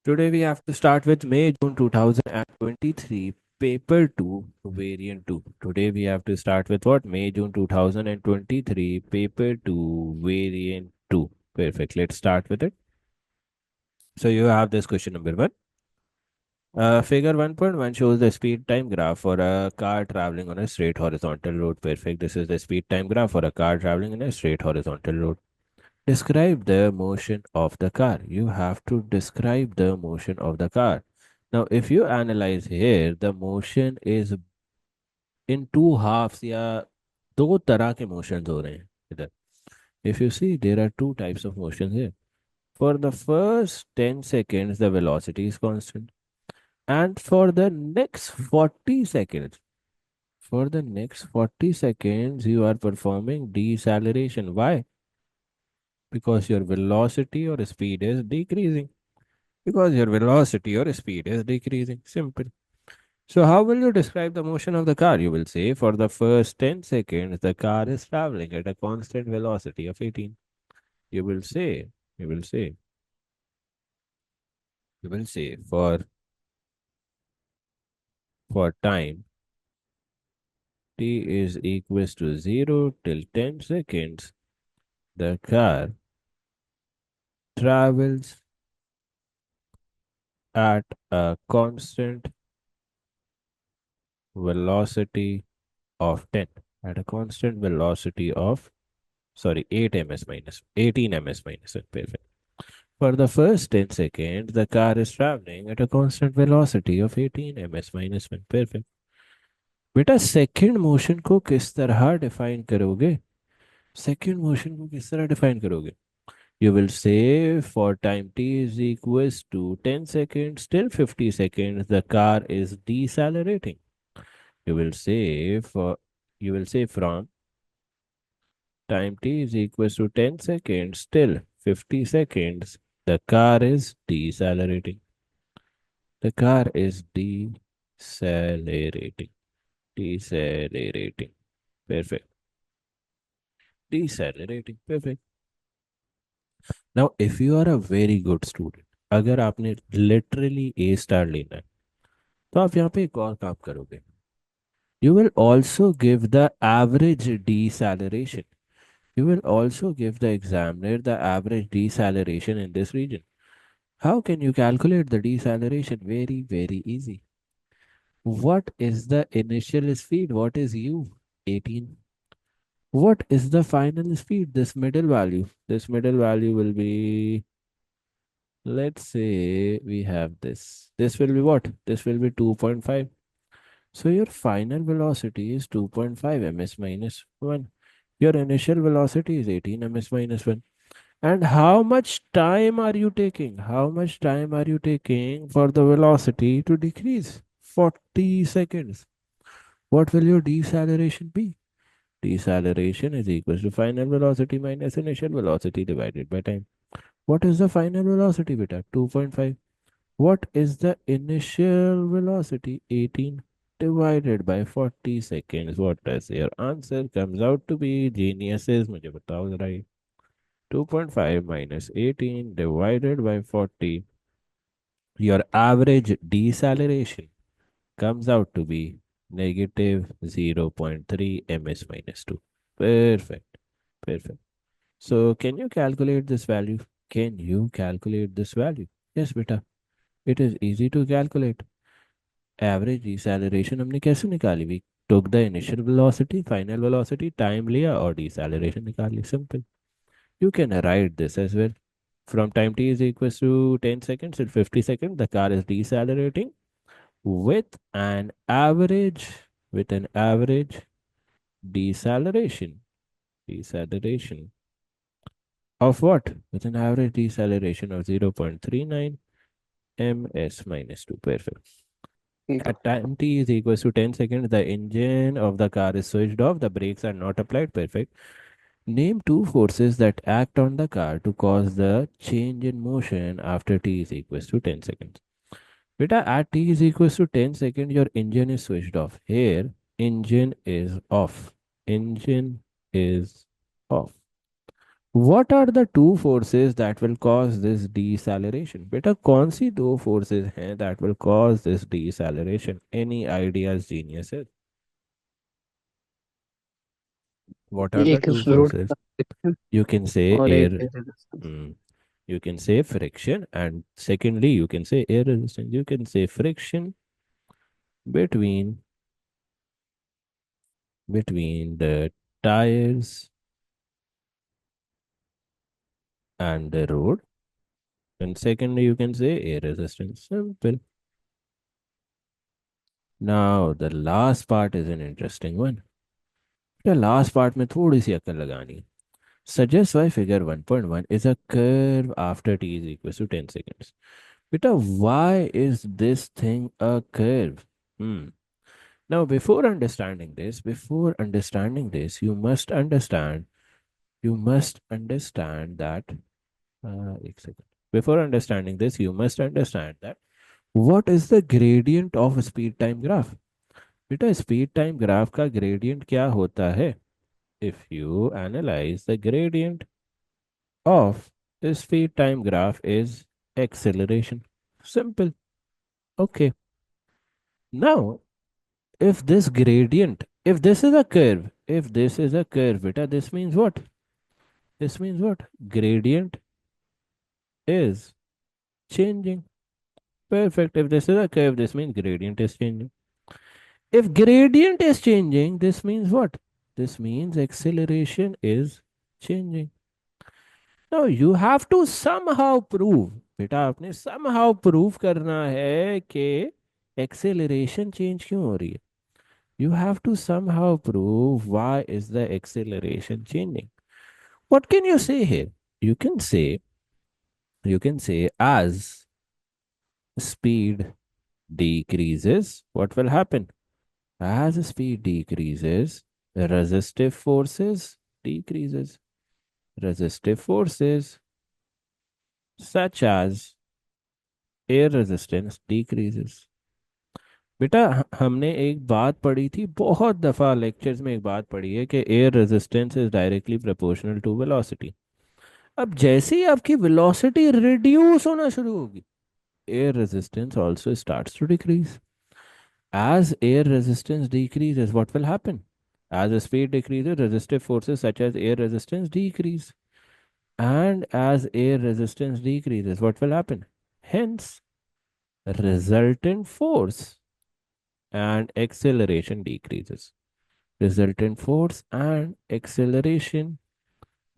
Today we have to start with May June 2023, paper 2, variant 2. Today we have to start with what? May June 2023, paper 2, variant 2. Perfect. Let's start with it. So you have this question number 1. Figure 1.1 shows the speed time graph for a car traveling on a straight horizontal road. Perfect. This is the speed time graph for a car traveling in a straight horizontal road. Describe the motion of the car. You have to describe the motion of the car. Now, if you analyze here, the motion is in two halves या दो तरह के motions हो रहे हैं इधर. If you see, there are two types of motions here. For the first 10 seconds, the velocity is constant. And for the next 40 seconds, you are performing deceleration. Why? Because your velocity or speed is decreasing. Because your velocity or speed is decreasing. Simple. So, how will you describe the motion of the car? You will say for the first 10 seconds, the car is traveling at a constant velocity of 18. You will say, you will say, you will say for time t is equals to 0 till 10 seconds, the car travels at a constant velocity of 10. At a constant velocity of, sorry, 8 ms minus 18 ms minus 1. Perfect. For the first 10 seconds, the car is traveling at a constant velocity of 18 ms minus 1. Perfect. बेटा second motion को किस तरह define करोगे? Second motion को किस तरह define करोगे? You will say for time t is equals to 10 seconds till 50 seconds, the car is decelerating. You will say you will say from time t is equals to 10 seconds till 50 seconds, the car is decelerating. The car is decelerating. Decelerating. Perfect. Decelerating. Perfect. Now, if you are a very good student, अगर आपने literally A star लेना है, तो आप यहाँ पे एक और काम करोगे. You will also give the average deceleration. You will also give the examiner the average deceleration in this region. How can you calculate the deceleration? Very, very easy. What is the initial speed? What is U? 18. What is the final speed? This middle value. This middle value will be, let's say we have this. This will be what? This will be 2.5. So your final velocity is 2.5 ms minus 1. Your initial velocity is 18 ms minus 1. And how much time are you taking? How much time are you taking for the velocity to decrease? 40 seconds. What will your deceleration be? Deceleration is equal to final velocity minus initial velocity divided by time. What is the final velocity, beta? 2.5. What is the initial velocity? 18 divided by 40 seconds. What does your answer comes out to be? Geniuses, मुझे बताओ जरा ये. 2.5 minus 18 divided by 40. Your average deceleration comes out to be negative 0.3 ms minus 2. Perfect. Perfect. So, can you calculate this value? Can you calculate this value? Yes, beta. It is easy to calculate. Average deceleration हमने कैसे निकाली? We took the initial velocity, final velocity, time लिया और deceleration निकाली. Simple. You can write this as well. From time t is equals to 10 seconds till 50 seconds, the car is decelerating with an average deceleration. Deceleration of what? With an average deceleration of 0.39 ms minus 2. Perfect. At time t is equals to 10 seconds, the engine of the car is switched off, the brakes are not applied. Perfect. Name two forces that act on the car to cause the change in motion after t is equals to 10 seconds. Beta, at t is equals to 10 seconds, your engine is switched off. Here, engine is off. Engine is off. What are the two forces that will cause this deceleration? बेटा कौन सी दो forces हैं that will cause this deceleration? Any ideas, geniuses? What are the एक two road forces? का friction You can say और एक air. resistance. Hmm. You can say friction, and secondly, you can say air resistance. You can say friction between the tires and the road, and secondly, you can say air resistance. Simple. Now, the last part is an interesting one. The last part में थोड़ी सी अक्ल लगानी है. Suggest why figure 1.1 is a curve after t is equal to 10 seconds. Beta, why is this thing a curve? Hmm. Now, before understanding this, you must understand that, एक second. Before understanding this, you must understand that what is the gradient of speed time graph? बेटा speed time graph का gradient क्या होता है? If you analyze the gradient of the speed time graph is acceleration. Simple. Okay. Now, if this is a curve, beta, this means what? This means what? Gradient is changing. Perfect. If this is a curve, this means gradient is changing. If gradient is changing, this means what? This means acceleration is changing. Now you have to somehow prove, बेटा आपने somehow prove करना है कि acceleration change क्यों हो रही है. You have to somehow prove why is the acceleration changing. What can you say here? You can say, as speed decreases, what will happen? As speed decreases, resistive forces decreases. Resistive forces such as air resistance decreases. बेटा हमने एक बात पढ़ी थी बहुत दफ़ा lectures में, एक बात पढ़ी है कि air resistance is directly proportional to velocity. अब जैसे ही आपकी वेलोसिटी रिड्यूस होना शुरू होगी, air resistance also starts to decrease. As air resistance decreases, what will happen? As the speed decreases, resistive forces such as air resistance decrease. And as air resistance decreases, what will happen? Hence, resultant force and acceleration decreases. Resultant force and acceleration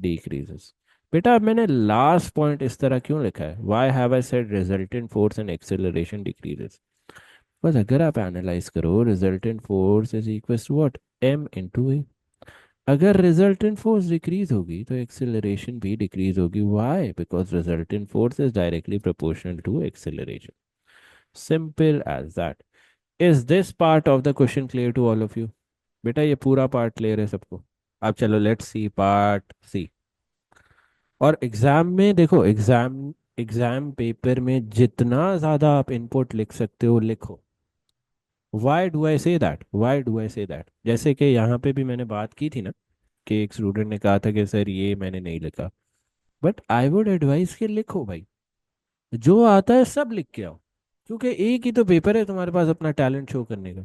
decreases. बेटा अब मैंने last point इस तरह क्यों लिखा है? Why have I said resultant force and acceleration decreases? बस अगर आप एनालाइज करो, resultant force is equal to what? M into A. अगर रिजल्टेंट फोर्स डिक्रीज होगी तो एक्सेलरेशन भी डिक्रीज होगी. Why? Because resultant force is directly proportional to acceleration. Simple as that. Is this part of the question clear to all of you? बेटा ये पूरा part clear है सबको? अब चलो लेट्स सी पार्ट सी. और एग्जाम में देखो, एग्जाम पेपर में जितना ज़्यादा आप इनपुट लिख सकते हो लिखो. Why do I say that? Why do I say that? जैसे कि यहाँ पे भी मैंने बात की थी ना, कि एक स्टूडेंट ने कहा था कि सर ये मैंने नहीं लिखा. बट आई वुड एडवाइस कि लिखो भाई. जो आता है सब लिख के आओ, क्योंकि एक ही तो पेपर है तुम्हारे पास अपना टैलेंट शो करने का.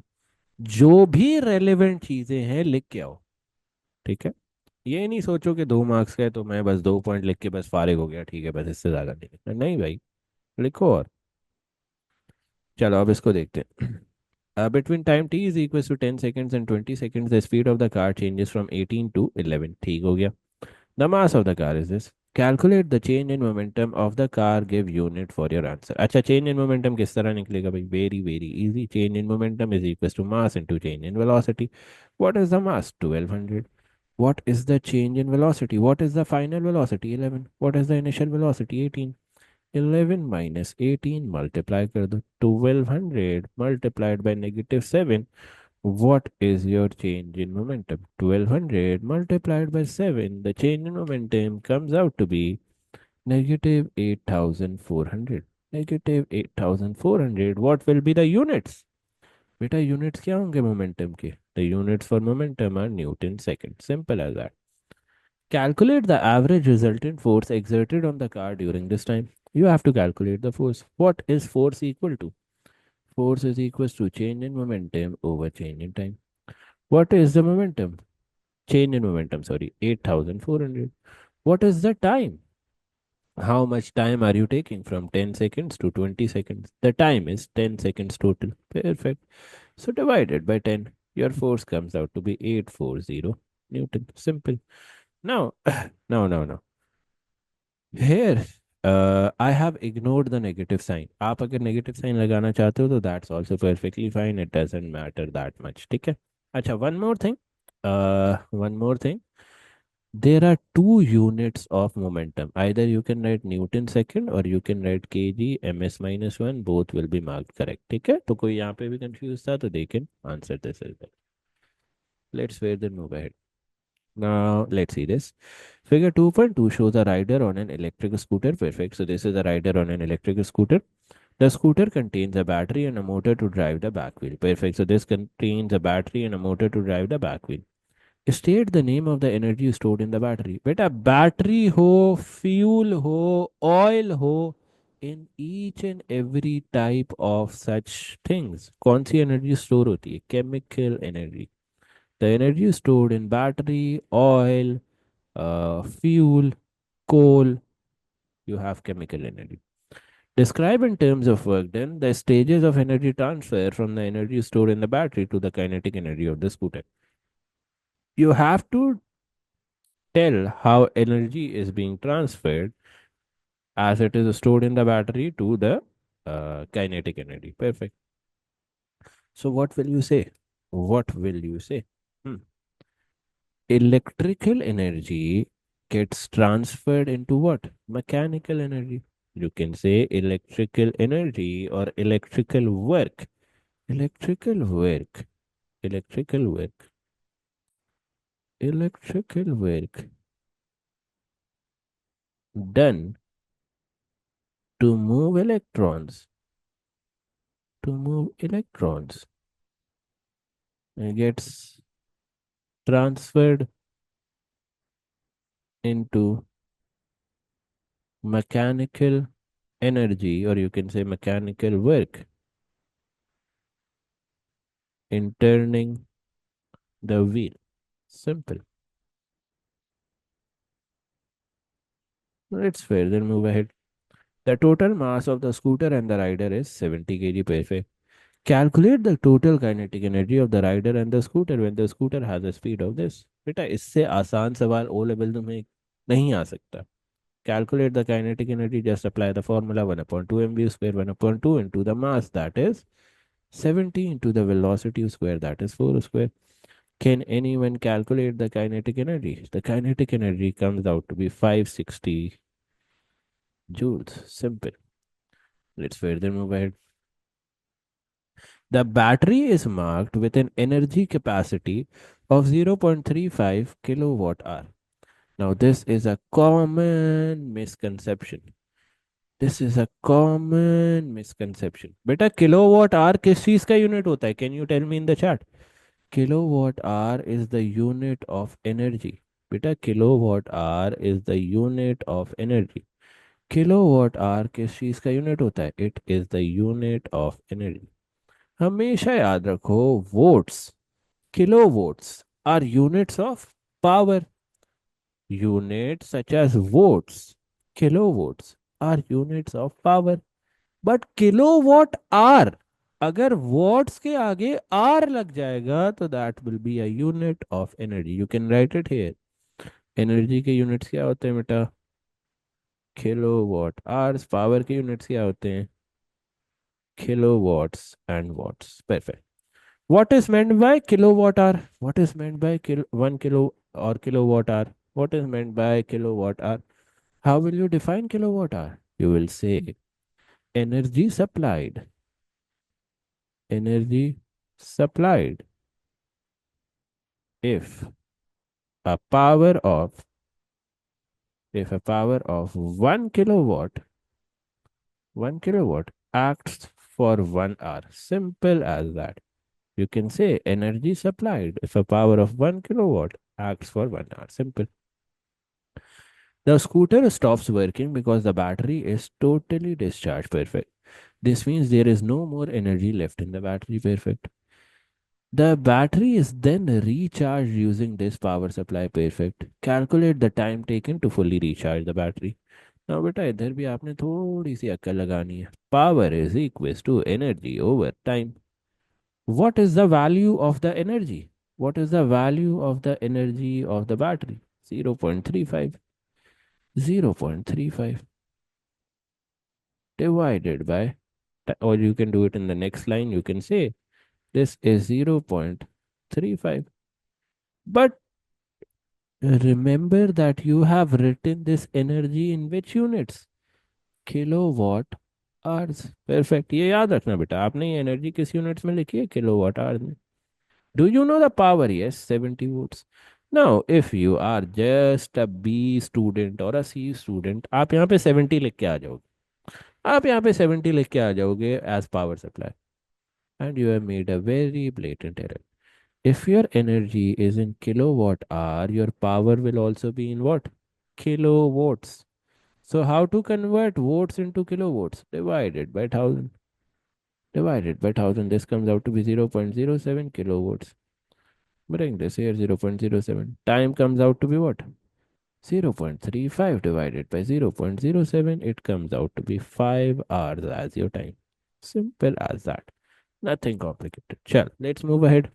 जो भी रेलेवेंट चीज़ें हैं लिख के आओ. ठीक है. ये नहीं सोचो कि 2 मार्क्स का है तो मैं बस 2 पॉइंट लिख के बस फारिग हो गया, ठीक है, बस इससे ज़्यादा नहीं लिखना. नहीं भाई, लिखो. और चलो अब इसको देखते हैं. Between time t is equals to 10 seconds and 20 seconds, the speed of the car changes from 18 to 11. ठीक हो गया. The mass of the car is this. Calculate the change in momentum of the car. Give unit for your answer. अच्छा, change in momentum किस तरह निकलेगा भाई? Very very easy. Change in momentum is equals to mass into change in velocity. What is the mass? 1200. What is the change in velocity? What is the final velocity? 11. What is the initial velocity? 18. 11 minus 18 multiply कर दो. 1200 multiplied by -7. What is your change in momentum? 1200 multiplied by 7. The change in momentum comes out to be negative 8400. Negative 8400. What will be the units? बेटा units क्या होंगे momentum के? The units for momentum are Newton second. Simple as that. Calculate the average resultant force exerted on the car during this time. You have to calculate the force. What is force equal to? Force is equals to change in momentum over change in time. What is the momentum? Change in momentum, sorry, 8,400. What is the time? How much time are you taking from 10 seconds to 20 seconds? The time is 10 seconds total. Perfect. So divided by 10, your force comes out to be 840 Newton. Simple. Now, now. Here, I have ignored the negative sign. आप अगर negative sign लगाना चाहते हो तो that's also perfectly fine. It doesn't matter that much. ठीक है? अच्छा, one more thing. One more thing. There are two units of momentum. Either you can write Newton second or you can write kg ms minus 1. Both will be marked correct. ठीक है? तो कोई यहाँ पे भी confused था तो they can answer this as well. Let's further move ahead. Now, let's see this. Figure 2.2 shows a rider on an electric scooter. Perfect. So, this is a rider on an electric scooter. The scooter contains a battery and a motor to drive the back wheel. Perfect. So, this contains a battery and a motor to drive the back wheel. State the name of the energy stored in the battery. Beta, battery ho, fuel ho, oil ho, in each and every type of such things. कौन सी energy store होती है? Chemical energy. The energy stored in battery, oil, fuel, coal, you have chemical energy. Describe in terms of work done the stages of energy transfer from the energy stored in the battery to the kinetic energy of the scooter. You have to tell how energy is being transferred as it is stored in the battery to the kinetic energy. Perfect. So, what will you say? What will you say? Hmm. Electrical energy gets transferred into what? Mechanical energy. You can say electrical energy or electrical work. Electrical work. Electrical work. Electrical work done to move electrons. To move electrons. It gets transferred into mechanical energy, or you can say mechanical work in turning the wheel. Simple. Let's further move ahead. The total mass of the scooter and the rider is 70 kg per se. Calculate the total kinetic energy of the rider and the scooter when the scooter has a speed of this. बेटा इससे आसान सवाल O level में नहीं आ सकता. Calculate the kinetic energy, just apply the formula 1 upon 2 mv square 1 upon 2 into the mass, that is 70, into the velocity square, that is 4 square. Can anyone calculate the kinetic energy? The kinetic energy comes out to be 560 joules. Simple. Let's further move ahead. The battery is marked with an energy capacity of 0.35 kilowatt hour. Now, this is a common misconception. This is a common misconception. बेटा kilowatt hour किस चीज का unit होता है? Can you tell me in the chat? Kilowatt hour is the unit of energy. बेटा kilowatt hour is the unit of energy. Kilowatt hour किस चीज का unit होता है? It is the unit of energy. हमेशा याद रखो, votes, kilowatts are units of power. Units such as volts, kilowatts are units of power. But kilowatt hour, अगर watts के आगे R लग जाएगा तो that will be a unit of energy. You can write it here. Energy के units क्या होते हैं बेटा? Kilowatt hours. Power के units क्या होते हैं? Kilowatts and watts. Perfect. What is meant by kilowatt hour? What is meant by 1 kilo or kilowatt hour? What is meant by kilowatt hour? How will you define kilowatt hour? You will say energy supplied. Energy supplied. If a power of if a power of 1 kilowatt acts for 1 hour. Simple as that. You can say energy supplied if a power of 1 kilowatt acts for 1 hour. Simple. The scooter stops working because the battery is totally discharged. Perfect. This means there is no more energy left in the battery. Perfect. The battery is then recharged using this power supply. Perfect. Calculate the time taken to fully recharge the battery. Now बेटा इधर भी आपने थोड़ी सी अक्ल लगानी है. Power is equals to energy over time. What is the value of the energy? What is the value of the energy of the battery? 0.35. 0.35 divided by, or you can do it in the next line. You can say this is 0.35. But remember that you have written this energy in which units? Kilowatt hours. Perfect. ये याद रखना बेटा, आपने ये energy किस units में लिखी है? किलोवाट आवर्स में. Do you know the power? Yes, 70 volts. Now, if you are just a B student or a C student, आप यहाँ पे 70 लिख के आ जाओगे. आप यहाँ पे 70 लिख के आ जाओगे as power supply. And you have made a very blatant error. If your energy is in kilowatt hour, your power will also be in what? Kilowatts. So how to convert watts into kilowatts? Divided by 1000. Divided by 1000. This comes out to be 0.07 kilowatts. Bring this here, 0.07. Time comes out to be what? 0.35 divided by 0.07. It comes out to be 5 hours as your time. Simple as that. Nothing complicated. Chal, let's move ahead.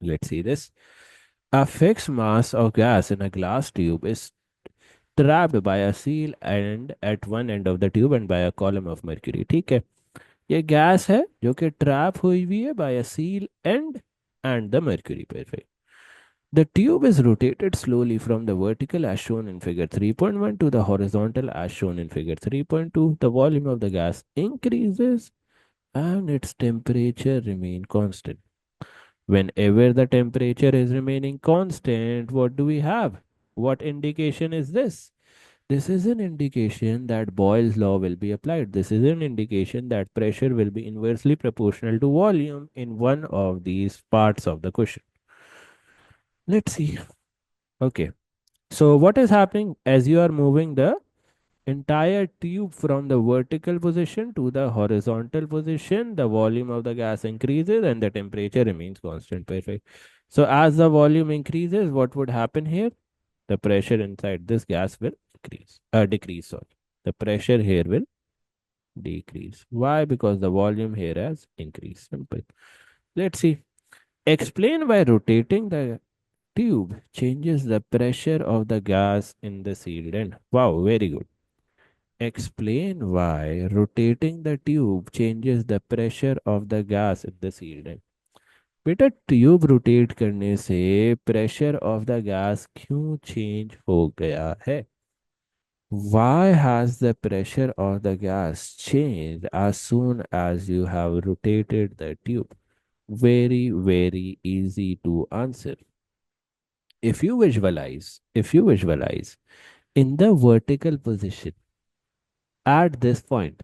Let's see this. A fixed mass of gas in a glass tube is trapped by a seal end at one end of the tube and by a column of mercury. ठीक है. ये gas है जो कि trap हुई हुई है by a seal end and the mercury. Perfect. The tube is rotated slowly from the vertical as shown in figure 3.1 to the horizontal as shown in figure 3.2. The volume of the gas increases and its temperature remain constant. Whenever the temperature is remaining constant, what do we have? What indication is this? This is an indication that Boyle's law will be applied. This is an indication that pressure will be inversely proportional to volume in one of these parts of the question. Let's see. Okay. So what is happening as you are moving the entire tube from the vertical position to the horizontal position, the volume of the gas increases and the temperature remains constant. Perfect. So as the volume increases, what would happen here? The pressure inside this gas will decrease. Sorry. The pressure here will decrease. Why? Because the volume here has increased. Simple. Let's see. Explain why rotating the tube changes the pressure of the gas in the sealed end. Wow, very good. Explain why rotating the tube changes the pressure of the gas in the sealed end. बेटा tube rotate करने से pressure of the gas क्यों change हो गया है? Why has the pressure of the gas changed as soon as you have rotated the tube? Very, very easy to answer. If you visualize in the vertical position at this point,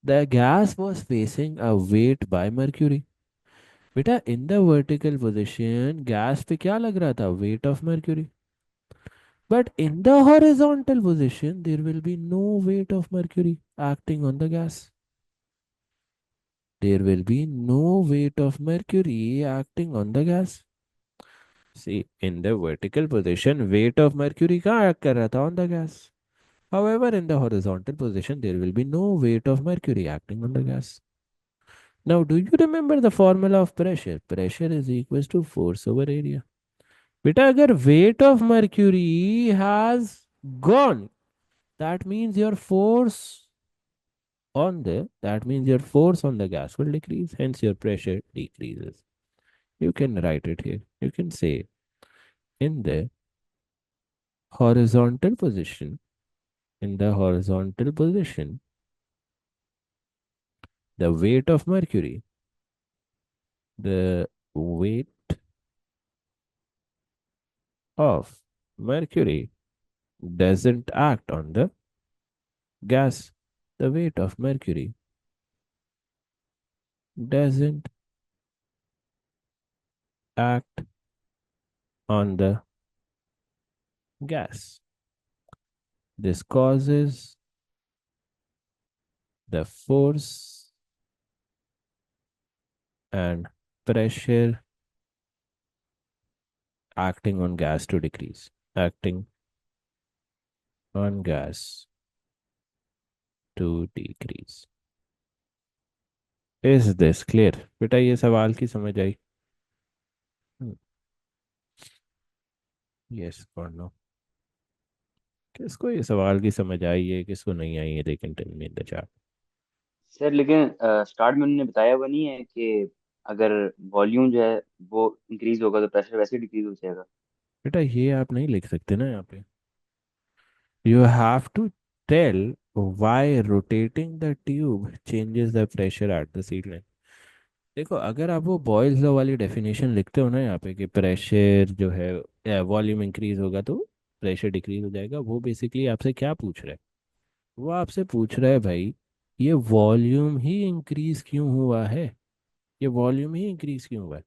the gas was facing a weight by mercury. बेटा in the vertical position gas पे क्या लग रहा था? Weight of mercury. But in the horizontal position there will be no weight of mercury acting on the gas. There will be no weight of mercury acting on the gas. See, in the vertical position, weight of mercury कहाँ act कर रहा था? On the gas. However, in the horizontal position, there will be no weight of mercury acting on the gas. Now, do you remember the formula of pressure? Pressure is equals to force over area. बेटा अगर weight of mercury has gone, that means your force on the gas will decrease, hence your pressure decreases. You can write it here. You can say in the horizontal position, in the horizontal position, the weight of mercury, the weight of mercury doesn't act on the gas. The weight of mercury doesn't act on the gas. This causes the force and pressure acting on gas to decrease. Acting on gas to decrease. Is this clear? बेटा ये सवाल की समझ आई? Yes और no? किसको ये सवाल की समझ आई है, किसको नहीं आई है? लेकिन tell me in the chat. Sir लेकिन स्टार्ट में उन्होंने बताया हुआ नहीं है कि अगर वॉल्यूम जो है वो इंक्रीज होगा तो प्रेशर वैसे डिक्रीज हो जाएगा। बेटा ये आप नहीं लिख सकते ना यहाँ पे। You have to tell why rotating the tube changes the pressure at the seat line. देखो अगर आप वो बॉयल्स लॉ वाली डेफिनेशन लिखते हो ना यहाँ पे कि प्रेशर जो है वॉल्यूम इंक्रीज होगा तो प्रेशर डिक्रीज हो जाएगा, वो बेसिकली आपसे क्या पूछ रहा है? वो आपसे पूछ रहा है भाई, ये वॉल्यूम ही इंक्रीज क्यों हुआ है? ये वॉल्यूम ही इंक्रीज क्यों हुआ है?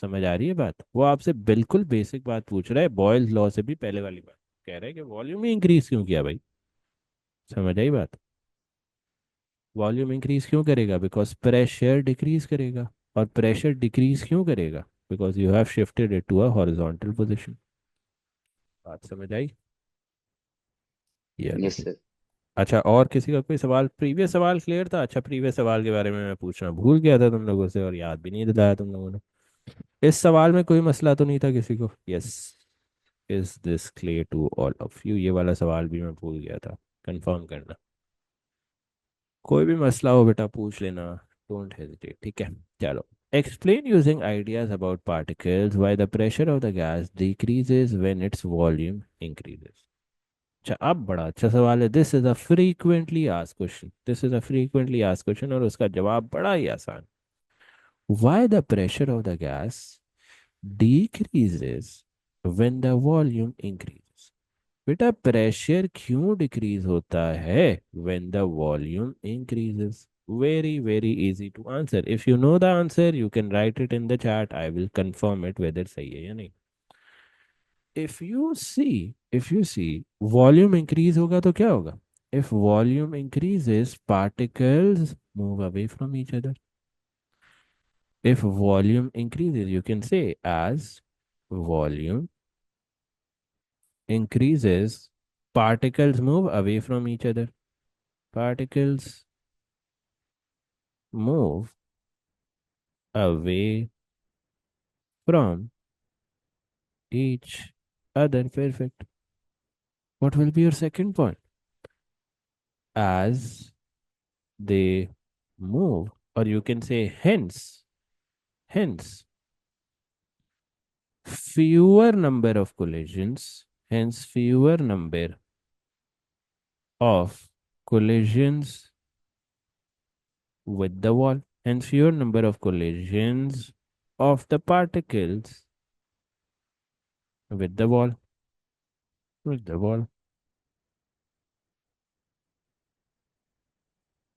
समझ आ रही है बात? वो आपसे बिल्कुल बेसिक बात पूछ रहा है, बॉयल्स लॉ से भी पहले वाली बात कह रहा है कि वॉल्यूम ही इंक्रीज क्यों किया भाई। समझ आई बात? वॉल्यूम इंक्रीज क्यों करेगा? बिकॉज प्रेशर डिक्रीज करेगा। और प्रेशर डिक्रीज क्यों करेगा? Because you have shifted it to a horizontal position. बात समझ आई या यस नहीं? सर। अच्छा, और किसी का कोई सवाल? प्रीवियस सवाल क्लियर था? अच्छा, प्रीवियस सवाल के बारे में मैं पूछना भूल गया था तुम लोगों से और याद भी नहीं दिलाया तुम लोगों ने। इस सवाल में कोई मसला तो नहीं था किसी को? Yes. Is this clear to all of you? ये वाला सवाल भी मैं भूल गया था, कंफर्म करना। कोई भी मसला हो बेटा पूछ लेना, डोंट हेजिटेट, ठीक है? चलो। Explain using ideas about particles why the pressure of the gas decreases when its volume increases. अच्छा, अब बड़ा अच्छा सवाल है। This is a frequently asked question, this is a frequently asked question, और उसका जवाब बड़ा ही आसान। Why the pressure of the gas decreases when the volume increases। बेटा प्रेशर क्यों डिक्रीज होता है when the volume increases? Very very easy to answer. If you know the answer you can write it in the chat, I will confirm it whether सही है या नहीं। if you see volume increase होगा तो क्या होगा? If volume increases particles move away from each other। If volume increases you can say as volume increases, particles move away from each other. Particles move away from each other. Perfect. What will be your second point? As they move, or you can say hence, fewer number of collisions, hence fewer number of collisions with the wall, hence fewer number of collisions of the particles with the wall, with the wall.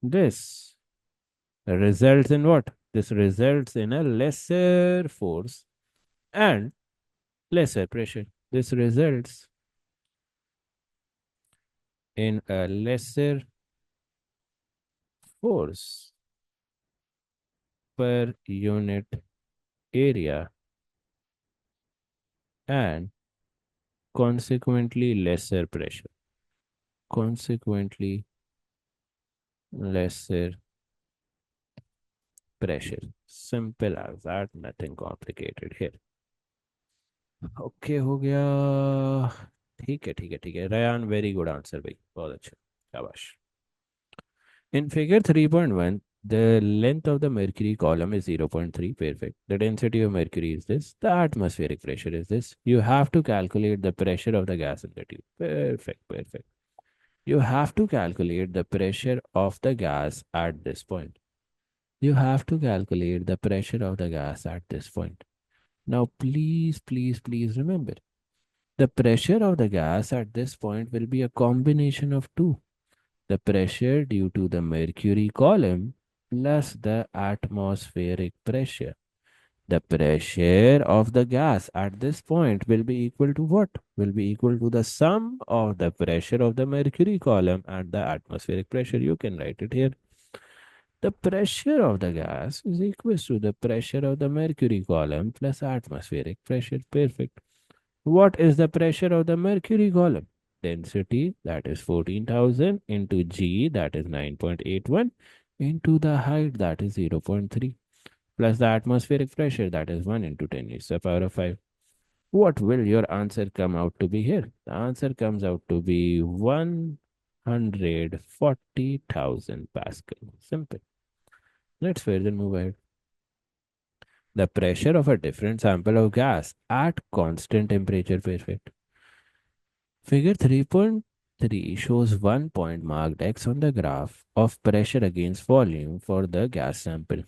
This results in what? This results in a lesser force and lesser pressure. This results in a lesser force per unit area and consequently lesser pressure. Consequently lesser pressure. Simple as that, nothing complicated here. Okay हो गया। ठीक है ठीक है ठीक है Ryan, very good answer भाई, बहुत अच्छा, शाबाश। In figure 3.1, the length of the mercury column is 0.3. Perfect. The density of mercury is this. The atmospheric pressure is this. You have to calculate the pressure of the gas in the tube. Perfect. Perfect. You have to calculate the pressure of the gas at this point. You have to calculate the pressure of the gas at this point. Now, please, please, please remember the pressure of the gas at this point will be a combination of two: the pressure due to the mercury column plus the atmospheric pressure. The pressure of the gas at this point will be equal to what? Will be equal to the sum of the pressure of the mercury column and the atmospheric pressure. You can write it here. The pressure of the gas is equal to the pressure of the mercury column plus atmospheric pressure. Perfect. What is the pressure of the mercury column? Density, that is 14,000, into G, that is 9.81, into the height, that is zero point 0.3, plus the atmospheric pressure, that is 1 into 10 raised to the power of 5. What will your answer come out to be here? The answer comes out to be 140,000 Pascal. Simple. Let's further move ahead. The pressure of a different sample of gas at constant temperature. Perfect. Figure 3.3 shows one point marked X on the graph of pressure against volume for the gas sample.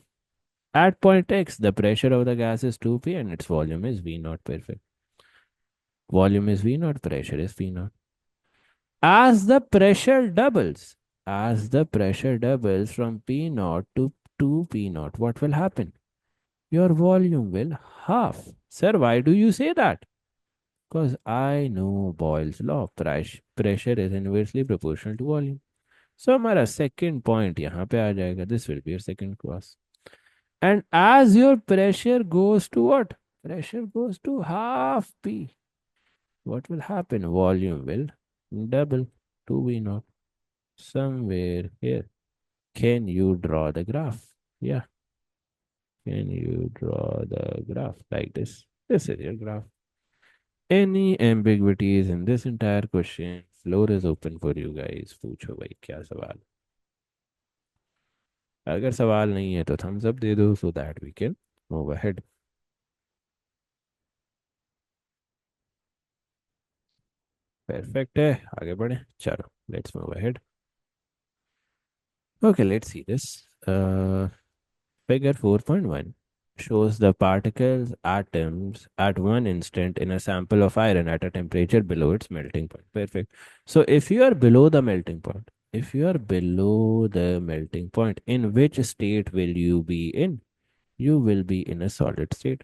At point X, the pressure of the gas is 2P and its volume is V naught. Perfect. Volume is V naught, pressure is V naught. As the pressure doubles, as the pressure doubles from P naught to 2P naught, what will happen? Your volume will half. Sir, why do you say that? Because I know Boyle's law. Pressure is inversely proportional to volume. So हमारा second point यहाँ पे आ जाएगा. This will be your second clause. And as your pressure goes to what? Pressure goes to half P. What will happen? Volume will double to V naught. Somewhere here. Can you draw the graph? Yeah. Can you draw the graph like this? This is your graph. Any ambiguities in this entire question? Floor is open for you guys. पूछो भाई क्या सवाल. अगर सवाल नहीं है तो thumbs up दे दो so that we can move ahead. Perfect है. आगे बढ़े. चलो. Let's move ahead. Okay, let's see this. Figure 4.1 shows the particles, atoms at one instant in a sample of iron at a temperature below its melting point. Perfect. So if you are below the melting point, if you are below the melting point, in which state will you be in? You will be in a solid state.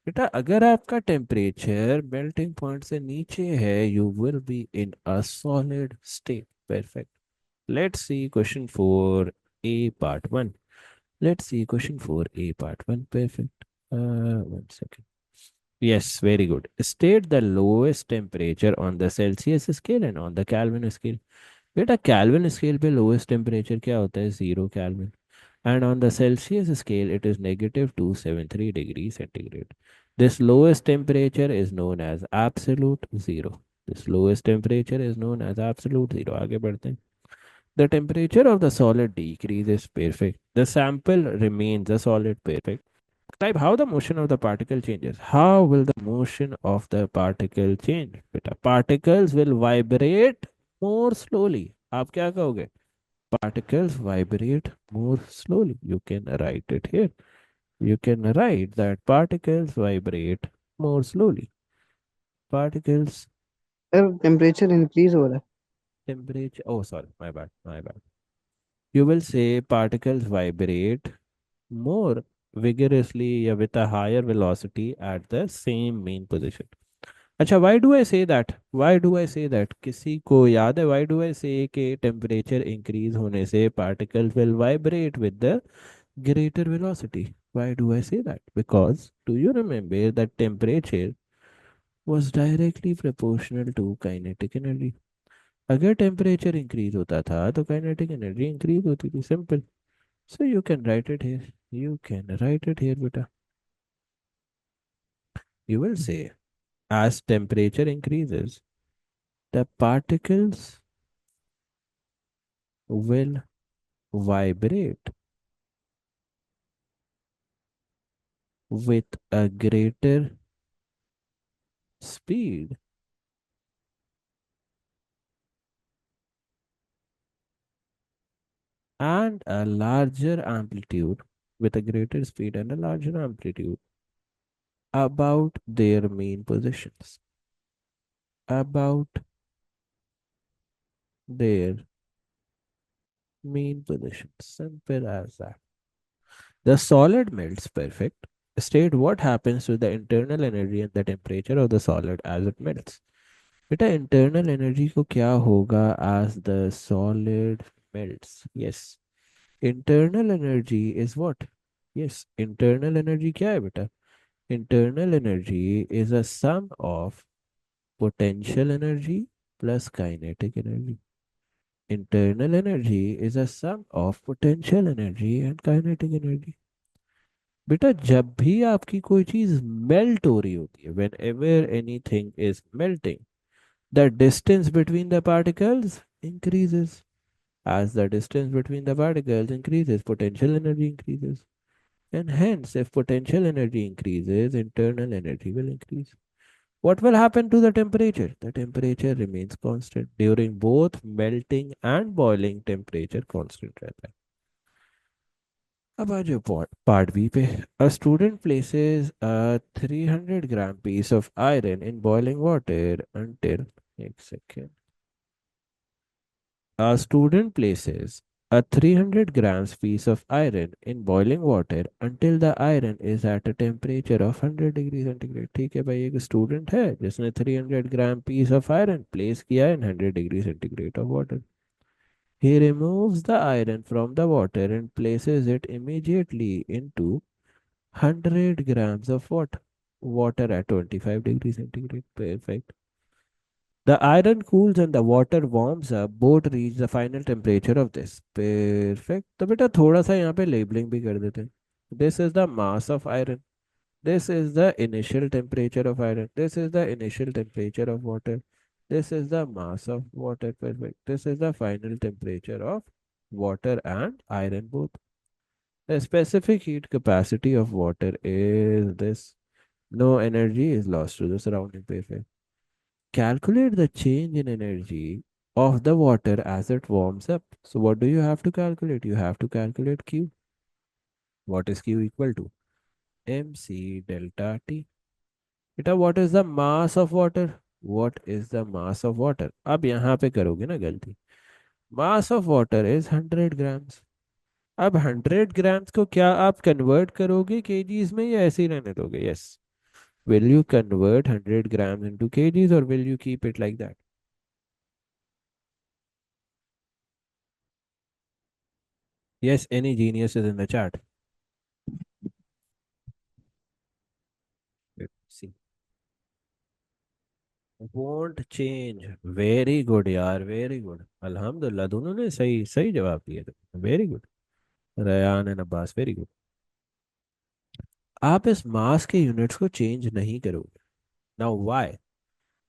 बेटा अगर आपका temperature melting point से नीचे है you will be in a solid state. Perfect. Let's see question for a part one. Let's see question 4a part 1. Perfect. One second. Yes, very good. State the lowest temperature on the Celsius scale and on the Kelvin scale. बेटा Kelvin scale पे lowest temperature क्या होता है? 0 Kelvin. And on the Celsius scale it is negative 273 degrees centigrade. This lowest temperature is known as absolute zero. This lowest temperature is known as absolute zero. आगे बढ़ते हैं. The temperature of the solid decreases. Perfect. The sample remains a solid. Perfect. Type how the motion of the particle changes. How will the motion of the particle change? बेटा particles will vibrate more slowly. आप क्या कहोगे? Particles vibrate more slowly. You can write it here. You can write that particles vibrate more slowly. Particles sir temperature increase हो रहा है. temperature. Oh, sorry, my bad, my bad. You will say particles vibrate more vigorously with a higher velocity at the same mean position. अच्छा, why do I say that? Why do I say that? किसी को याद है why do I say कि temperature increase होने से particles will vibrate with the greater velocity? Why do I say that? Because do you remember that temperature was directly proportional to kinetic energy? अगर temperature increase होता था तो kinetic energy increase होती थी. Simple. So you can write it here. You can write it here, beta. You will say, as temperature increases, the particles will vibrate with a greater speed and a larger amplitude, with a greater speed and a larger amplitude about their main positions. About their main positions. Simple as that. The solid melts. Perfect. State what happens to the internal energy and the temperature of the solid as it melts. बेटा internal energy को क्या होगा as the solid melts? Yes, internal energy is what? Yes, internal energy क्या है बेटा? Internal energy is a sum of potential energy plus kinetic energy. Internal energy is a sum of potential energy and kinetic energy. बेटा जब भी आपकी कोई चीज melt हो रही होती है, when ever anything is melting, the distance between the particles increases. As the distance between the particles increases, potential energy increases. And hence, if potential energy increases, internal energy will increase. What will happen to the temperature? The temperature remains constant. During both melting and boiling, temperature constant रहता है. अब आ जाओ part B पे. A student places a 300 gram piece of iron in boiling water until, एक second. A student places a 300 grams piece of iron in boiling water until the iron is at a temperature of 100 degree centigrade. ठीक है भाई, एक student है जिसने 300 ग्राम piece of iron place किया है इन 100 degree centigrade of water. He removes the iron from the water and places it immediately into 100 grams of water. Water at 25 degrees centigrade. Perfect. The iron cools and the water warms up. Both reach the final temperature of this. Perfect. तो बेटा थोड़ा सा यहाँ पे labelling भी कर देते हैं. This is the mass of iron. This is the initial temperature of iron. This is the initial temperature of water. This is the mass of water. Perfect. This is the final temperature of water and iron both. The specific heat capacity of water is this. No energy is lost to the surrounding. Perfect. Calculate the change in energy of the water as it warms up. So what do you have to calculate? You have to calculate Q. What is Q equal to? mc delta T. बेटा what is the mass of water? What is the mass of water? अब यहाँ पे करोगे ना गलती. Mass of water is 100 grams. अब 100 grams को क्या आप कन्वर्ट करोगे kgs में या ऐसे ही रहने दोगे? Yes. Will you convert 100 grams into kgs or will you keep it like that? Yes, any genius is in the chat. Let's see. Won't change. Very good यार, very good. अल्हम्दुलिल्लाह दोनों ने सही सही जवाब दिए थे. Very good. Ryan and Abbas, very good. आप इस मास के यूनिट्स को चेंज नहीं करोगे. Now why?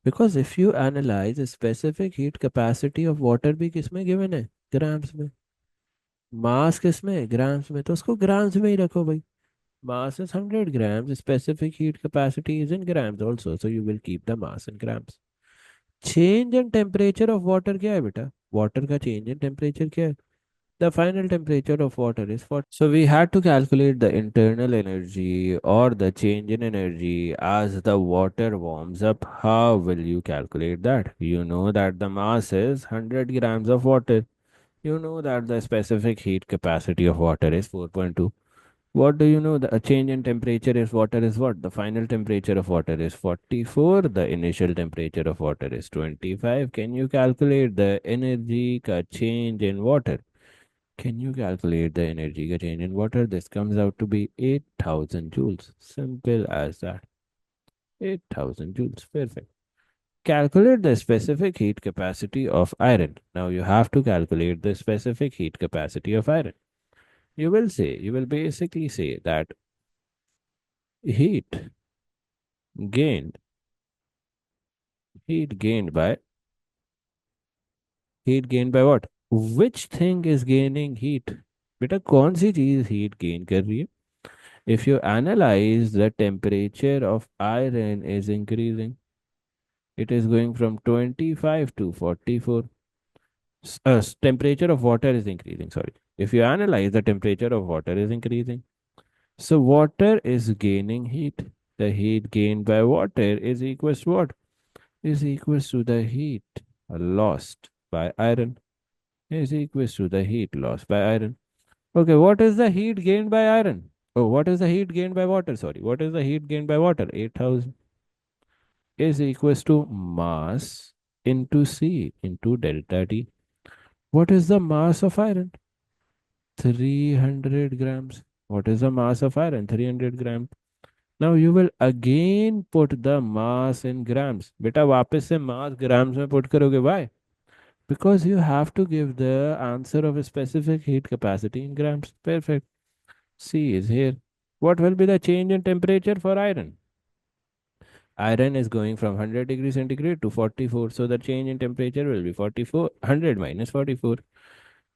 Because if you analyse specific heat capacity of water भी किस में गिवन है? ग्राम्स में. मास किस में? ग्राम्स में. तो उसको ग्राम्स में ही रखो भाई. Mass is 100 grams. Specific heat capacity is in grams also, so you will keep the mass in grams. Change in temperature of water क्या है बेटा? वाटर का चेंज इन टेम्परेचर क्या है? The final temperature of water is 40. So we had to calculate the internal energy or the change in energy as the water warms up. How will you calculate that? You know that the mass is 100 grams of water. You know that the specific heat capacity of water is 4.2. What do you know? The change in temperature is water is what? The final temperature of water is 44. The initial temperature of water is 25. Can you calculate the energy ka change in water? Can you calculate the energy ka change in water? This comes out to be 8,000 joules. Simple as that. 8,000 joules. Perfect. Calculate the specific heat capacity of iron. Now you have to calculate the specific heat capacity of iron. You will basically say that heat gained, heat gained by, heat gained by what? Which thing is gaining heat? बेटा कौन सी चीज heat gain कर रही है? If you analyze, the temperature of iron is increasing. It is going from 25 to 44. Temperature of water is increasing. Sorry. If you analyze, the temperature of water is increasing. So water is gaining heat. The heat gained by water is equals to what? Is equals to the heat lost by iron. Is equals to the heat lost by iron. Okay, what is the heat gained by iron? Oh, what is the heat gained by water? Sorry, what is the heat gained by water? 8,000 is equals to mass into C into delta T. What is the mass of iron? 300 grams. What is the mass of iron? 300 grams. Now you will again put the mass in grams. बेटा वापस से mass grams में put करोगे. Why? Because you have to give the answer of a specific heat capacity in grams. Perfect. C is here. What will be the change in temperature for iron? Iron is going from 100 degrees centigrade to 44. So the change in temperature will be 44, 100 minus 44.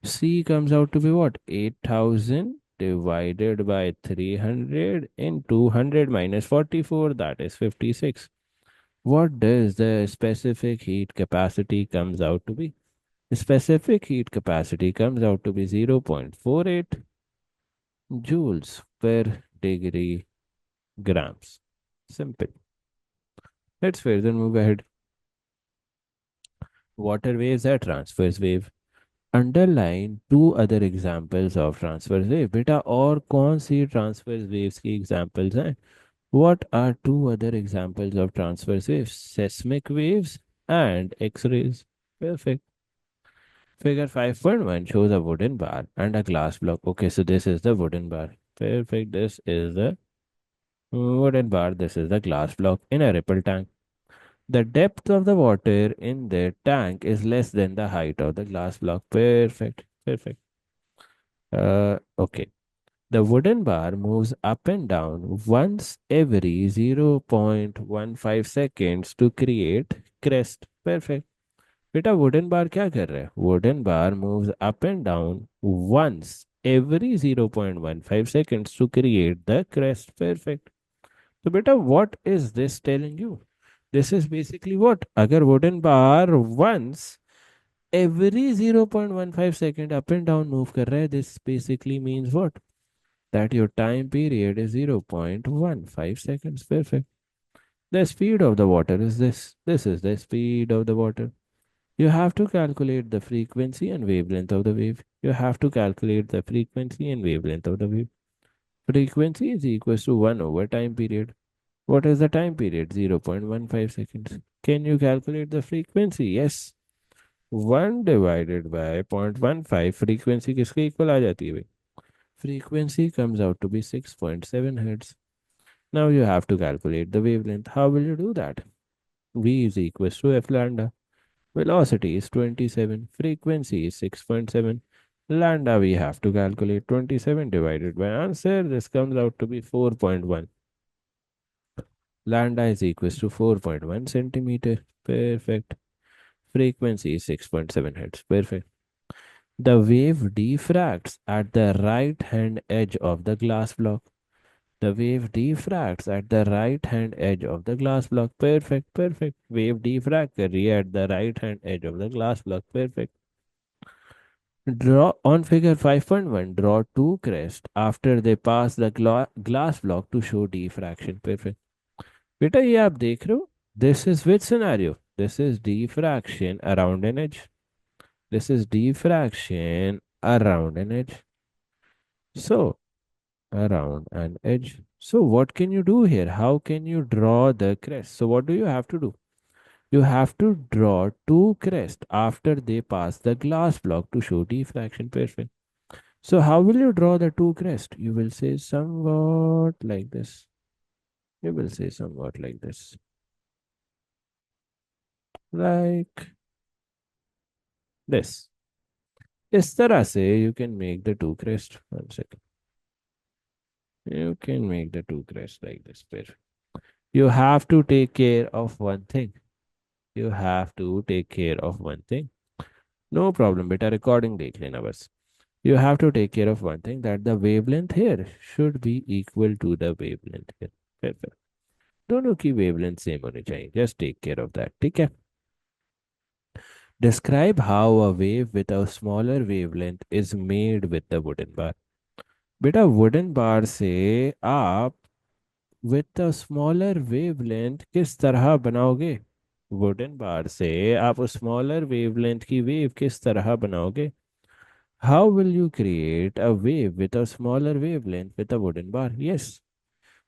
C comes out to be what? 8,000 divided by 300 into 100 minus 44. That is 56. What does the specific heat capacity comes out to be? The specific heat capacity comes out to be 0.48 joules per degree grams. Simple. Let's further move ahead. Water waves are transverse wave. Underline two other examples of transverse wave. बेटा और कौन सी transverse waves की examples हैं? What are two other examples of transverse waves? Seismic waves and X-rays. Perfect. Figure 5.1 shows a wooden bar and a glass block. Okay, so this is the wooden bar. Perfect. This is the wooden bar. This is the glass block in a ripple tank. The depth of the water in the tank is less than the height of the glass block. Perfect. Perfect. Okay. The wooden bar moves up and down once every 0.15 seconds to create crest. Perfect. बेटा wooden bar क्या कर रहा है? Wooden bar moves up and down once every 0.15 seconds to create the crest. Perfect. तो बेटा what is this telling you? This is basically what? अगर wooden bar once every 0.15 second up and down move कर रहा है, this basically means what? That your time period is 0.15 seconds. Perfect. The speed of the water is this. This is the speed of the water. You have to calculate the frequency and wavelength of the wave. You have to calculate the frequency and wavelength of the wave. Frequency is equals to 1 over time period. What is the time period? 0.15 seconds. Can you calculate the frequency? Yes. 1 divided by 0.15 frequency किसके equal आ जाती है भाई? Frequency comes out to be 6.7 hertz. Now you have to calculate the wavelength. How will you do that? V is equals to F lambda. Velocity is 27. Frequency is 6.7. Lambda we have to calculate 27 divided by answer. This comes out to be 4.1. Lambda is equals to 4.1 centimeter. Perfect. Frequency is 6.7 hertz. Perfect. The wave diffracts at the right hand edge of the glass block. The wave diffracts at the right hand edge of the glass block. Perfect. Perfect. Wave diffract कर रही है at the right hand edge of the glass block. Perfect. Draw on figure 5.1. Draw two crests after they pass the glass block to show diffraction. Perfect. बेटा ये आप देख रहे हो? This is which scenario? This is diffraction around an edge. This is diffraction around an edge. So around an edge. So what can you do here? How can you draw the crest? So what do you have to do? You have to draw two crests after they pass the glass block to show diffraction. Perfect. So how will you draw the two crests? You will say somewhat like this. You will say somewhat like this. Like this. इस तरह से you can make the two crests. One second. You can make the two crests like this. Perfect. You have to take care of one thing. You have to take care of one thing. No problem, beta. Recording देख लेना बस. You have to take care of one thing, that the wavelength here should be equal to the wavelength here. Perfect. दोनों की wavelength same होनी चाहिए. Just take care of that. ठीक है. Describe how a wave with a smaller wavelength is made with the wooden bar. बेटा wooden bar से आप with a smaller wavelength किस तरह बनाओगे? वुडन बार से आप स्मॉलर वेवलेंथ की वेव किस तरह बनाओगे? How will you create a wave with a smaller wavelength with a wooden bar? Yes.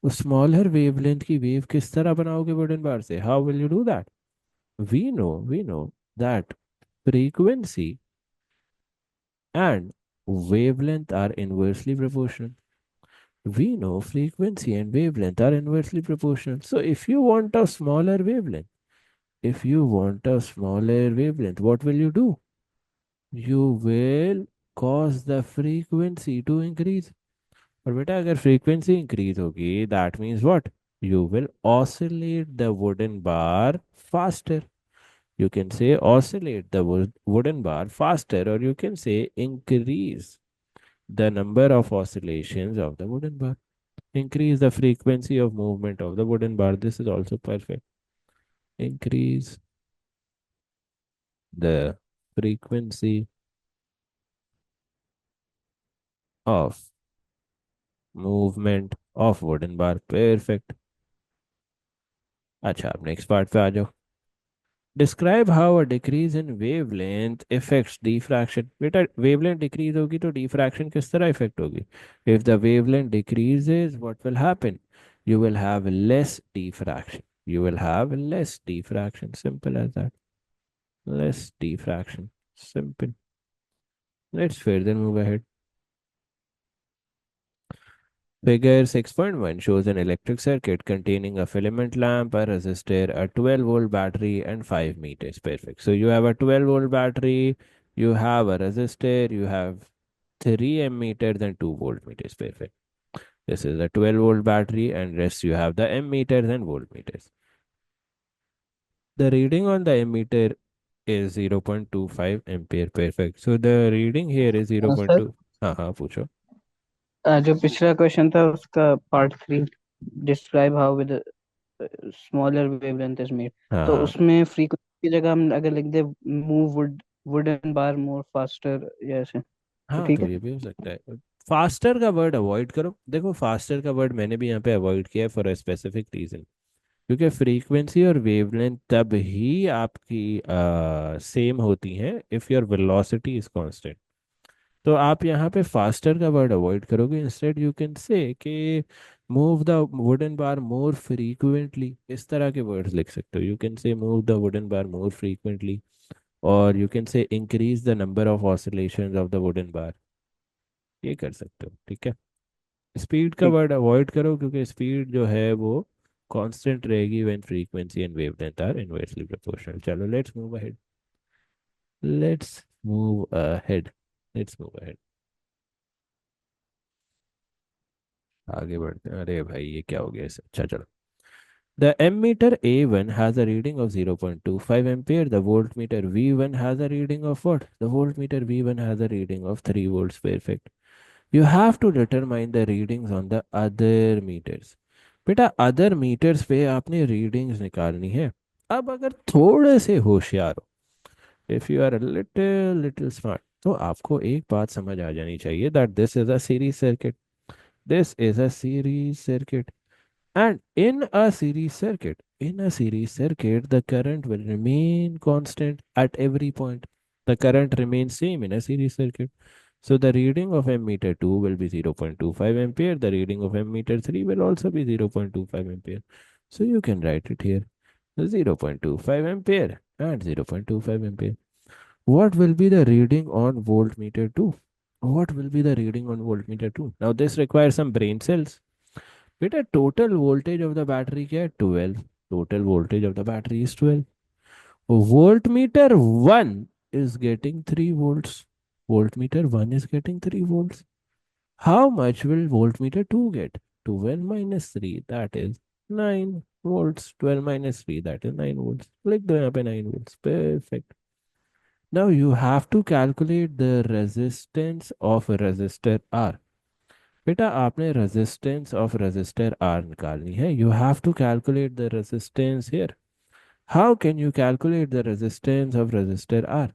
उस smaller wavelength की wave किस तरह बनाओगे wooden bar से? How will you do that? We know that frequency and wavelength are inversely proportional. We know frequency and wavelength are inversely proportional. So if you want a smaller wavelength, what will you do? You will cause the frequency to increase. और बेटा अगर frequency increase होगी, that means what? You will oscillate the wooden bar faster. You can say oscillate the wooden bar faster, or you can say increase the number of oscillations of the wooden bar. Increase the frequency of movement of the wooden bar. This is also perfect. Increase the frequency of movement of wooden bar. Perfect. अच्छा अब next part पे आ जाओ. Describe how a decrease in wavelength affects diffraction. बेटा wavelength decrease होगी तो diffraction किस तरह affect होगी? If the wavelength decreases, what will happen? You will have less diffraction. You will have less diffraction. Simple as that. Less diffraction. Simple. Let's further move ahead. Figure 6.1 shows an electric circuit containing a filament lamp, a resistor, a 12-volt battery, and 5 meters. Perfect. So you have a 12-volt battery, you have a resistor, you have 3 meters and 2 voltmeters. Perfect. This is a 12-volt battery, and rest you have the meters and voltmeters. The reading on the meter is 0.25 ampere. Perfect. So the reading here is sir 0.2. हाँ हाँ पूछो. जो पिछला question था उसका part 3, describe how with smaller wavelength is made, हाँ तो हाँ उसमें फ्रीक्वेंसी की जगह हम अगर लिख they move wooden bar more faster या ऐसे, तो हाँ ठीक तो है। ये भी हो सकता है. फास्टर का वर्ड अवॉइड करो. देखो फास्टर का वर्ड मैंने भी यहाँ पे अवॉइड किया है फॉर अ स्पेसिफिक रीजन. क्योंकि फ्रीक्वेंसी और वेवलेंथ तब ही आपकी सेम होती हैं if your velocity is constant. तो आप यहाँ पे फास्टर का वर्ड अवॉइड करोगे. इंस्टेड यू कैन से कि move the wooden bar more frequently. इस तरह के वर्ड्स लिख सकते हो. You can say move the wooden bar more frequently, और you can say increase the number of oscillations of the wooden बार. ये कर सकते हो. ठीक है. स्पीड का ठीक। वर्ड अवॉइड करो क्योंकि स्पीड जो है वो कांस्टेंट रहेगी when frequency and wavelength are inversely proportional. चलो let's move ahead. Let's move ahead. Let's move ahead. आगे बढ़ते हैं. अरे भाई ये क्या हो गया इसे. अच्छा चलो. The ammeter A1 has a reading of 0.25 ampere. The voltmeter V1 has a reading of what? The voltmeter V1 has a reading of 3 volts. Perfect. You have to determine the readings on the other meters. बेटा other metres पे आपने readings निकालनी है. अब अगर थोड़े से होशियार हो, if you are little little smart, तो आपको एक बात समझ आ जानी चाहिए that this is a series circuit. This is a series circuit. And in a series circuit, the current will remain constant at every point. The current remains same in a series circuit. So the reading of ammeter 2 will be 0.25 ampere. The reading of ammeter 3 will also be 0.25 ampere. So you can write it here. 0.25 ampere and 0.25 ampere. What will be the reading on voltmeter 2? What will be the reading on voltmeter 2? Now this requires some brain cells. बेटा total voltage of the battery क्या है? 12. Total voltage of the battery is 12. Volt meter 1 is getting 3 volts. Voltmeter 1 is getting 3 volts. How much will voltmeter 2 get? 12 minus 3, that is 9 volts. 12 minus 3, that is 9 volts. लिख दो यहाँ पे 9 volts. Perfect. Now you have to calculate the resistance of a resistor R. बेटा आपने resistance of resistor R निकालनी है. You have to calculate the resistance here. How can you calculate the resistance of resistor R?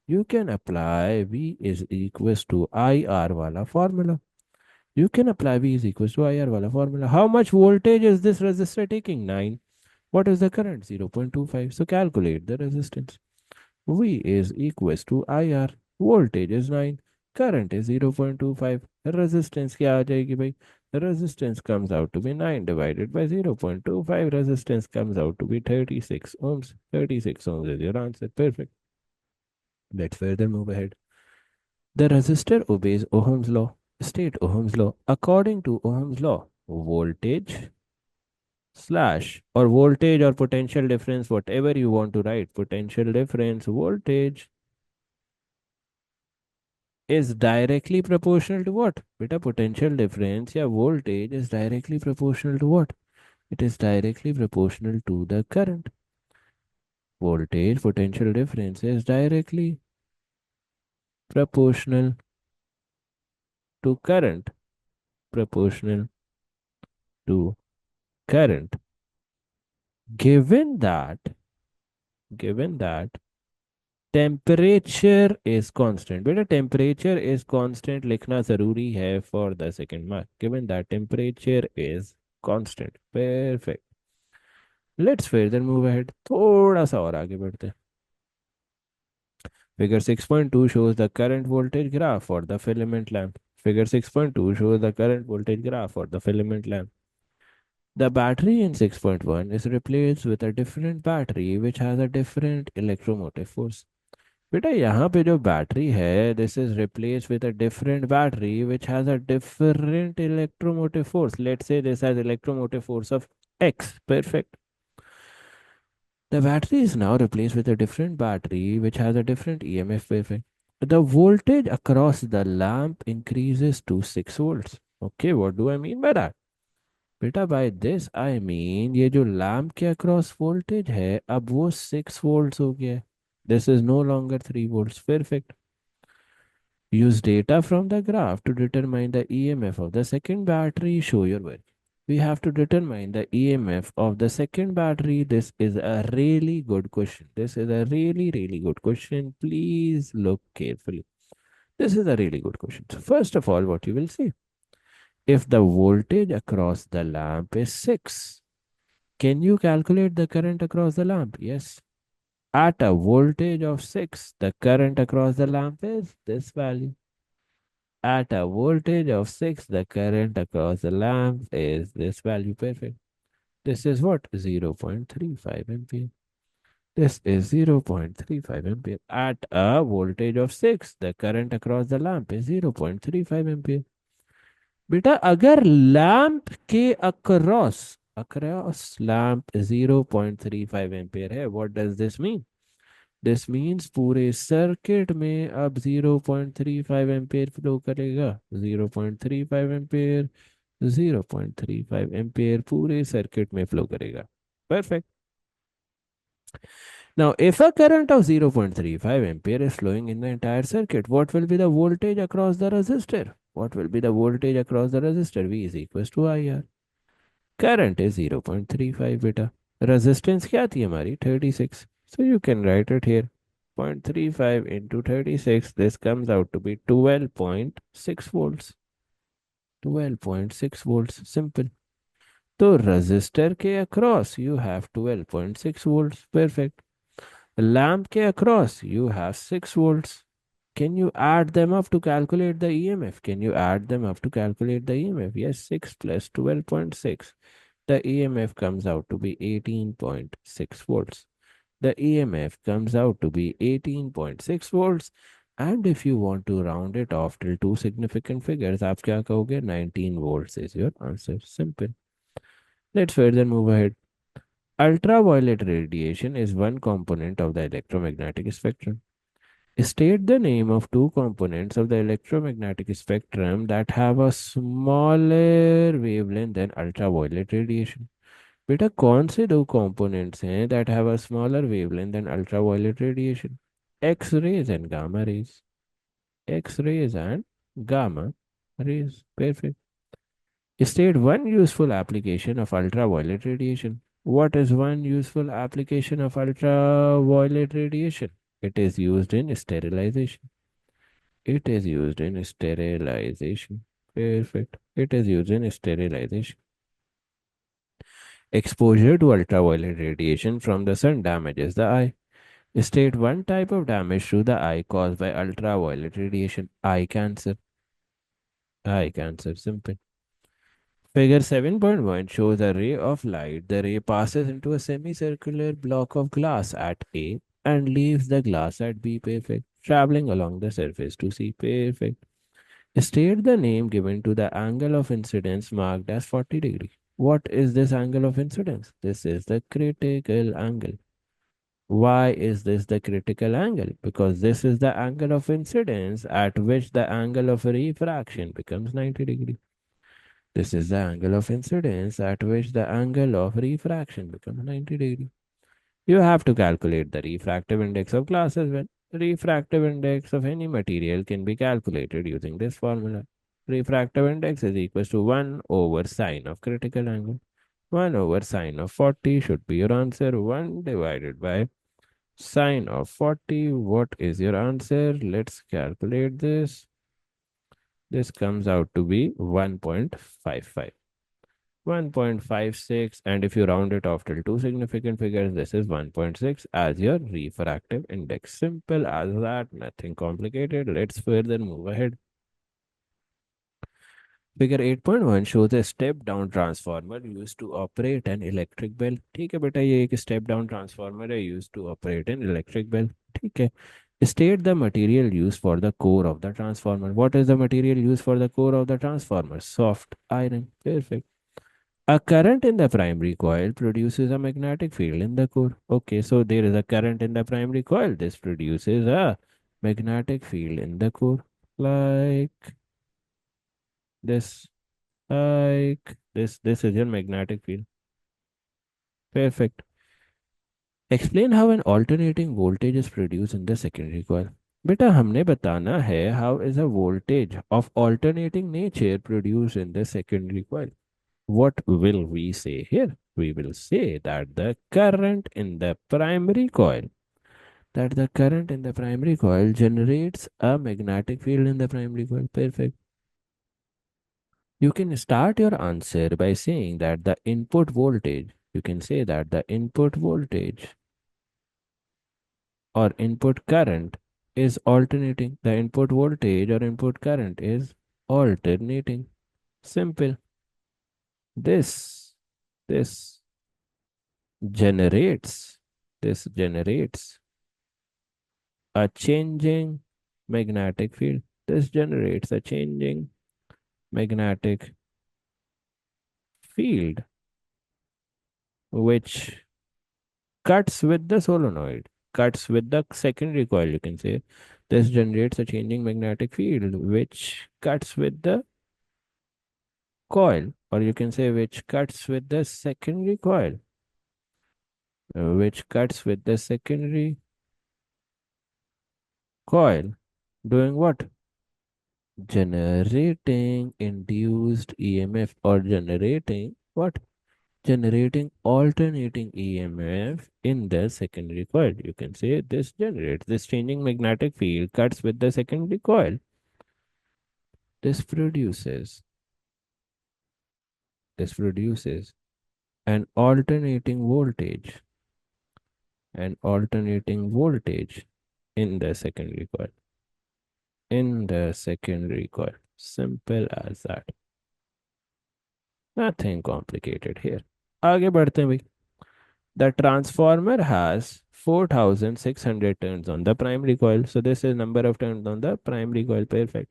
You can apply V is equals to I R वाला formula. You can apply V is equals to IR वाला formula. How much voltage is this resistor taking? 9. What is the current? 0.25. So calculate the resistance. V is equals to IR. Voltage is 9. Current is 0.25। Resistance क्या आ जाएगी भाई? Resistance comes out to be 9 divided by 0.25। Resistance comes out to be 36 ohms। 36 ohms is your answer. Perfect. Let's further move ahead. The resistor obeys Ohm's law. State Ohm's law. According to Ohm's law, voltage slash or voltage or potential difference, whatever you want to write, potential difference, voltage is directly proportional to what? Beta, potential difference या voltage is directly proportional to what? It is directly proportional to the current. Voltage potential difference is directly proportional to current. Proportional to current. Given that, given that temperature is constant, बेटा temperature is constant लिखना जरूरी है for the second mark. Given that temperature is constant. Perfect. Let's further move ahead. थोड़ा सा और आगे बढ़ते हैं. Figure 6.2 shows the current voltage graph for the filament lamp. Figure 6.2 shows the current voltage graph for the filament lamp. The battery in 6.1 is replaced with a different battery which has a different electromotive force. बेटा यहाँ पे जो battery है this is replace with a different battery which has a different electromotive force. Let's say this has electromotive force of x. Perfect. The battery is now replaced with a different battery which has a different EMF. Perfect. The voltage across the lamp increases to 6 volts. Okay, what do I mean by that? बेटा by this I mean ये जो lamp के across voltage है अब वो 6 volts हो गया है. This is no longer 3 volts. Perfect. Use data from the graph to determine the EMF of the second battery. Show your work. We have to determine the EMF of the second battery. This is a really good question. This is a really, really good question. Please look carefully. This is a really good question. So, first of all, what you will see, if the voltage across the lamp is 6, can you calculate the current across the lamp? Yes. At a voltage of 6, the current across the lamp is this value. At a voltage of 6, the current across the lamp is this value. Perfect. This is what? 0.35 ampere. This is 0.35 ampere. At a voltage of 6, the current across the lamp is 0.35 ampere. बेटा अगर lamp के across across lamp 0.35 ampere है, what does this mean? This means पूरे circuit में अब 0.35 ampere flow करेगा. 0.35 ampere 0.35 ampere पूरे circuit में फ्लो करेगा. Perfect. Now, if a current of 0.35 ampere is flowing in the entire circuit, what will be the voltage across the resistor? What will be the voltage across the resistor? V is equals to IR. Current is 0.35 beta. Resistance क्या थी हमारी? 36. So you can write it here. 0.35 into 36. This comes out to be 12.6 volts. 12.6 volts. Simple. तो resistor के across you have 12.6 volts. Perfect. Lamp के across you have 6 volts. Can you add them up to calculate the EMF? Can you add them up to calculate the EMF? Yes, 6 plus 12.6. The EMF comes out to be 18.6 volts. The EMF comes out to be 18.6 volts. And if you want to round it off till two significant figures, आप क्या कहोगे? 19 volts is your answer. Simple. Let's further move ahead. Ultraviolet radiation is one component of the electromagnetic spectrum. State the name of two components of the electromagnetic spectrum that have a smaller wavelength than ultraviolet radiation. बेटा कौन से दो components हैं that have a smaller wavelength than ultraviolet radiation? X-rays and gamma rays. X-rays and gamma rays. Perfect. State one useful application of ultraviolet radiation. What is one useful application of ultraviolet radiation? It is used in sterilization. It is used in sterilization. Perfect. It is used in sterilization. Exposure to ultraviolet radiation from the sun damages the eye. State one type of damage to the eye caused by ultraviolet radiation. Eye cancer. Eye cancer. Simple. Figure 7.1 shows a ray of light. The ray passes into a semicircular block of glass at A and leaves the glass at B. Perfect. Traveling along the surface to C. Perfect. State the name given to the angle of incidence marked as 40 degree. What is this angle of incidence? This is the critical angle. Why is this the critical angle? Because this is the angle of incidence at which the angle of refraction becomes 90 degree. This is the angle of incidence at which the angle of refraction becomes 90 degree. You have to calculate the refractive index of glass as well. The refractive index of any material can be calculated using this formula. Refractive index is equal to 1 over sine of critical angle. 1 over sine of 40 should be your answer. 1 divided by sine of 40. What is your answer? Let's calculate this. This comes out to be 1.55. 1.56, and if you round it off till two significant figures, this is 1.6 as your refractive index. Simple as that, nothing complicated. Let's further move ahead. Figure 8.1 shows a step down transformer used to operate an electric bell. ठीक है बेटा, ये एक step down transformer है used to operate an electric bell. ठीक है. State the material used for the core of the transformer. What is the material used for the core of the transformer? Soft iron. Perfect. A current in the primary coil produces a magnetic field in the core. Okay, so there is a current in the primary coil. This produces a magnetic field in the core. Like this. Like this. This is your magnetic field. Perfect. Explain how an alternating voltage is produced in the secondary coil. बेटा हमने बताना है how is a voltage of alternating nature produced in the secondary coil. What will we say here? We will say that the current in the primary coil, generates a magnetic field in the primary coil. Perfect. You can start your answer by saying that the input voltage, you can say that the input voltage or input current is alternating. The input voltage or input current is alternating. Simple. This, this generates, this generates a changing magnetic field. This generates a changing magnetic field which cuts with the solenoid, cuts with the secondary coil, you can say. This generates a changing magnetic field which cuts with the coil, or you can say which cuts with the secondary coil, which cuts with the secondary coil. Doing what? Generating induced EMF, or generating what? Generating alternating EMF in the secondary coil. You can say this generates this changing magnetic field cuts with the secondary coil. This produces this produces an alternating voltage, an alternating voltage in the secondary coil. In the secondary coil. Simple as that. Nothing complicated here. आगे बढ़ते हैं भाई. The transformer has 4600 turns on the primary coil. So this is number of turns on the primary coil. Perfect.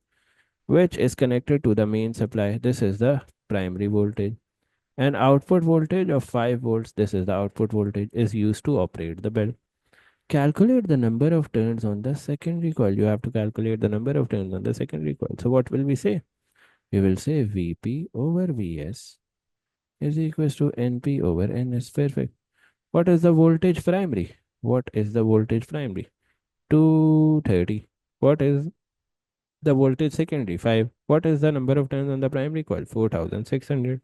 Which is connected to the main supply. This is the primary voltage. An output voltage of 5 volts. This is the output voltage is used to operate the bell. Calculate the number of turns on the secondary coil. You have to calculate the number of turns on the secondary coil. So what will we say? We will say Vp over Vs is equals to Np over Ns. Perfect. What is the voltage primary? What is the voltage primary? 230. What is the voltage secondary? 5. What is the number of turns on the primary coil? 4600.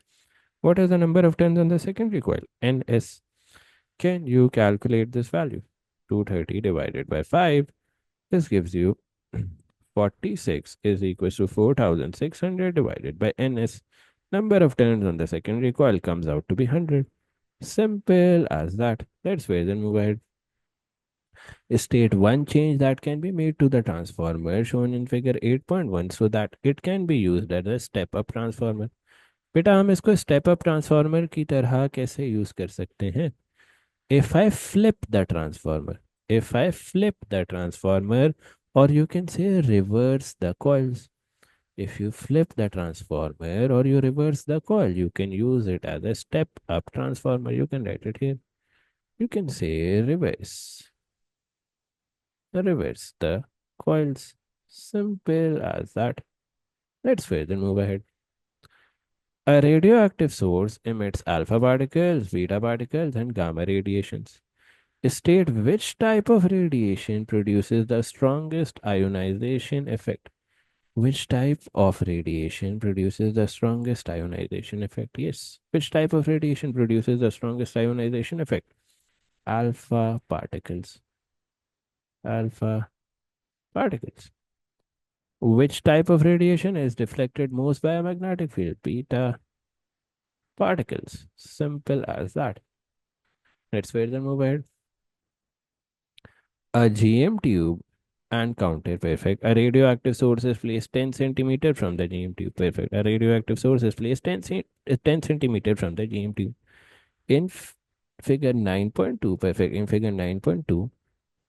What is the number of turns on the secondary coil? Ns. Can you calculate this value? 230 divided by 5. This gives you 46 is equals to 4600 divided by Ns. Number of turns on the secondary coil comes out to be 100. Simple as that. Let's further move ahead. State 1 change that can be made to the transformer shown in figure 8.1 so that it can be used as a step up transformer. बेटा हम इसको step up transformer की तरह कैसे use कर सकते हैं? If I flip the transformer, if I flip the transformer, or you can say reverse the coils. If you flip the transformer or you reverse the coil, you can use it as a step up transformer. You can write it here. You can say reverse the coils. Simple as that. Let's further move ahead. A radioactive source emits alpha particles, beta particles, and gamma radiations. State which type of radiation produces the strongest ionization effect. Which type of radiation produces the strongest ionization effect? Yes. Which type of radiation produces the strongest ionization effect? Alpha particles. Alpha particles. Which type of radiation is deflected most by a magnetic field? Beta particles. Simple as that. Let's further move ahead. A GM tube and counter. Perfect. A radioactive source is placed 10 centimeter from the GM tube. Perfect. A radioactive source is placed 10 centimeter from the GM tube. In figure 9.2, perfect. In figure 9.2,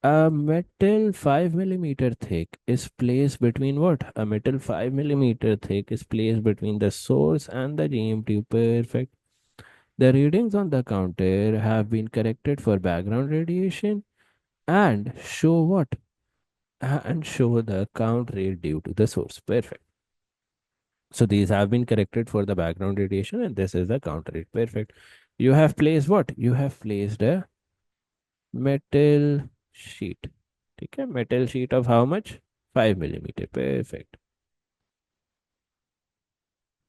a metal 5 millimeter thick is placed between what? A metal 5 millimeter thick is placed between the source and the GM tube. Perfect. The readings on the counter have been corrected for background radiation and show what? And show the count rate due to the source. Perfect. So these have been corrected for the background radiation and this is the count rate. Perfect. You have placed what? You have placed a metal sheet. Okay, metal sheet of how much? 5 millimeter. Perfect.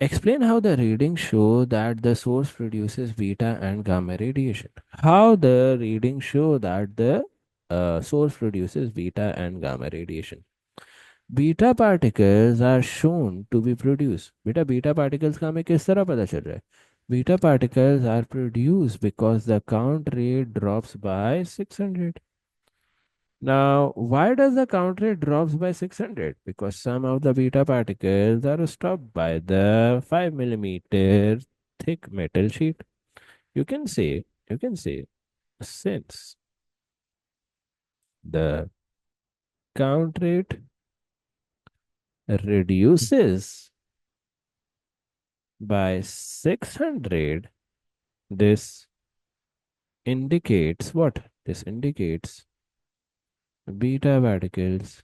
Explain how the readings show that the source produces beta and gamma radiation. How the readings show that the source produces beta and gamma radiation. Beta particles are shown to be produce बेटा beta particles का हमें किस तरह पता चल रहा है beta particles are produce because the count rate drops by 600. Now, why does the count rate drops by 600? Because some of the beta particles are stopped by the 5 millimeter thick metal sheet. You can say, since the count rate reduces by 600, this indicates what? This indicates beta particles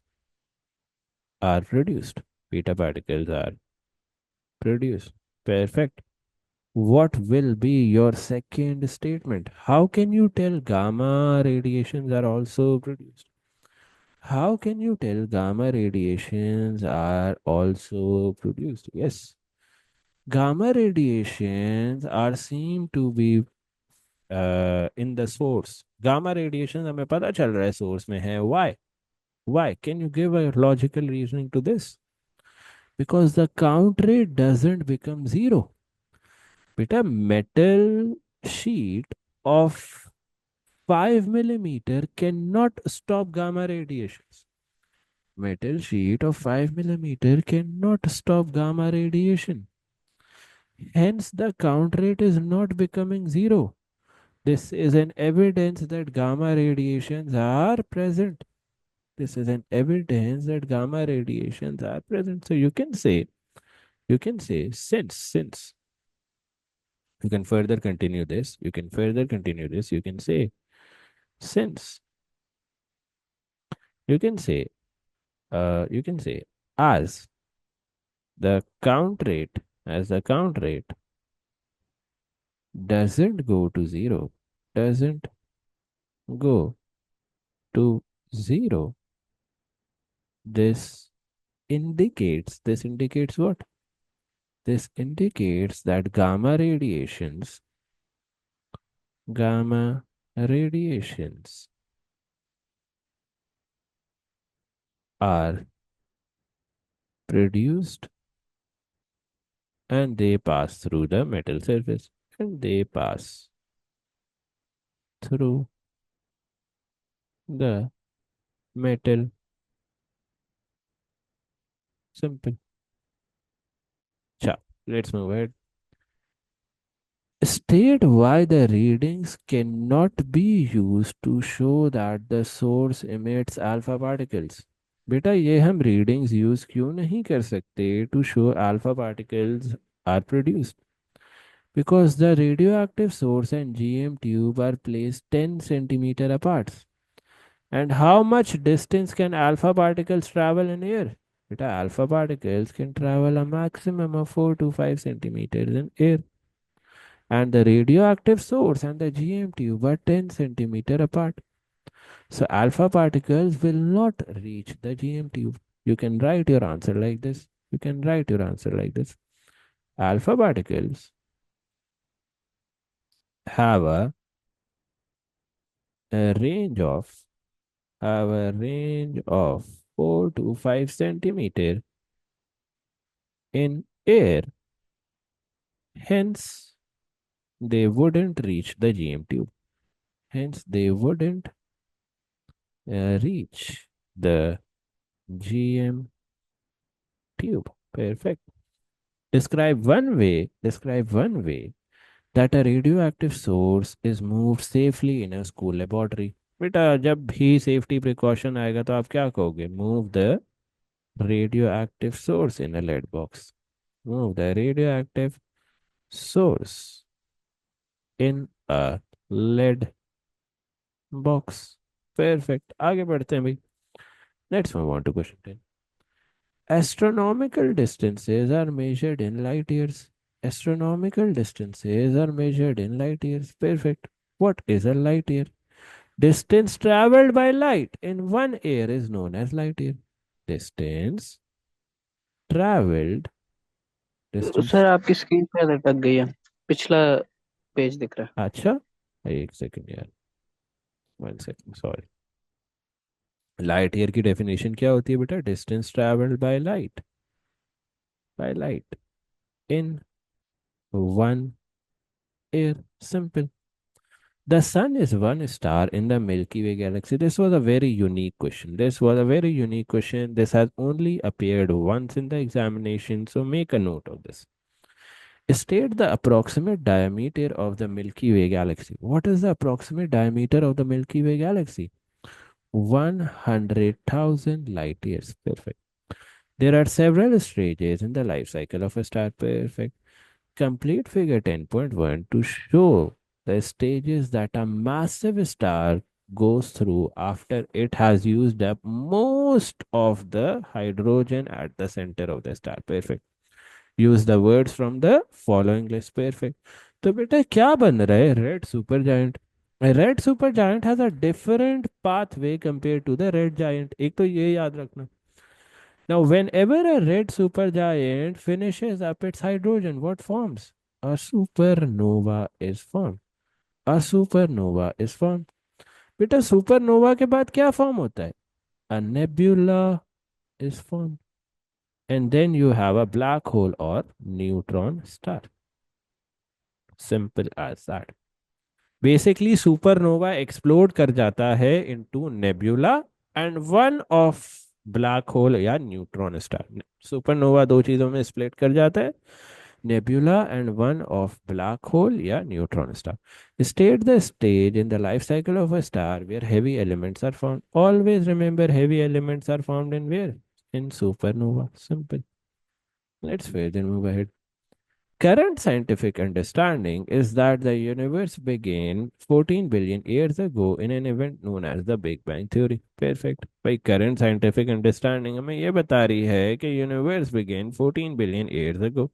are produced. Beta particles are produced. Perfect. What will be your second statement? How can you tell gamma radiations are also produced? How can you tell gamma radiations are also produced? Yes. Gamma radiations are seen to be in the source. Gamma radiations हमें पता चल रहा है source में है. Why? Why? Can you give a logical reasoning to this? Because the count rate doesn't become zero. Beta, metal sheet of 5 millimeter cannot stop gamma radiations. Metal sheet of 5 millimeter cannot stop gamma radiation. Hence, the count rate is not becoming zero. This is an evidence that gamma radiations are present. This is an evidence that gamma radiations are present. So you can say, since you can further continue this, you can say, since you can say as the count rate doesn't go to zero, doesn't go to zero, this indicates what? This indicates that gamma radiations are produced and they pass through the metal surface and they pass through the metal. Simple. Cha. Let's move ahead. State why the readings cannot be used to show that the source emits alpha particles. बेटा ये हम readings use क्यों नहीं कर सकते to show alpha particles are produced because the radioactive source and GM tube are placed 10 centimeter apart. And how much distance can alpha particles travel in air? Beta, alpha particles can travel a maximum of 4 to 5 centimeters in air. And the radioactive source and the GM tube are 10 centimeter apart. So alpha particles will not reach the GM tube. You can write your answer like this. You can write your answer like this. Alpha particles have a range of have a range of 4 to 5 centimeter in air. Hence, they wouldn't reach the GM tube. Hence, they wouldn't reach the GM tube. Perfect. Describe one way that a radioactive source is moved safely in a school laboratory. बेटा जब भी safety precaution आएगा तो आप क्या कहोगे? Move the radioactive source in a lead box. Move the radioactive source in a lead box. Perfect. आगे बढ़ते हैं भाई. Let's move on to question 10. Astronomical distances are measured in light years. Astronomical distances are measured in light years. Perfect. What is a light year? Distance traveled by light in one year is known as light year. Distance traveled. Sir Distance. आपकी screen पे अटक गई है, पिछला page दिख रहा अच्छा एक सेकंड यार. 1 second. Sorry. लाइट ईयर की डेफिनेशन क्या होती है बेटा? Distance travelled by light in one year. Simple. The sun is one star in the Milky Way galaxy. This was a very unique question. This was a very unique question. This has only appeared once in the examination, so make a note of this. State the approximate diameter of the Milky Way galaxy. What is the approximate diameter of the Milky Way galaxy? 100,000 light years. Perfect. There are several stages in the life cycle of a star. Perfect. Complete figure 10.1 to show the stages that a massive star goes through after it has used up most of the hydrogen at the center of the star. Perfect. Use the words from the following list. Perfect. तो बेटा क्या बन रहा है red super giant? Red super giant has a different pathway compare to the red giant. एक तो ये याद रखना. Now, whenever a red supergiant finishes up its hydrogen, what forms? A supernova is formed. A supernova is formed. बेटा supernova के बाद क्या form होता है? A nebula is formed. And then you have a black hole or neutron star. Simple as that. Basically supernova explode कर जाता है into nebula and one of black hole या न्यूट्रॉन स्टार. सुपरनोवा दो चीजों में split कर जाता है, nebula and one of black hole या neutron star. State the stage in the life cycle of a star where heavy elements are found. Always remember heavy elements are found in where? In supernova. Simple. Let's further move ahead. Current scientific understanding is that the universe began 14 billion years ago in an event known as the Big Bang Theory. Perfect. भाई current scientific understanding हमें ये बता रही है कि universe began 14 billion years ago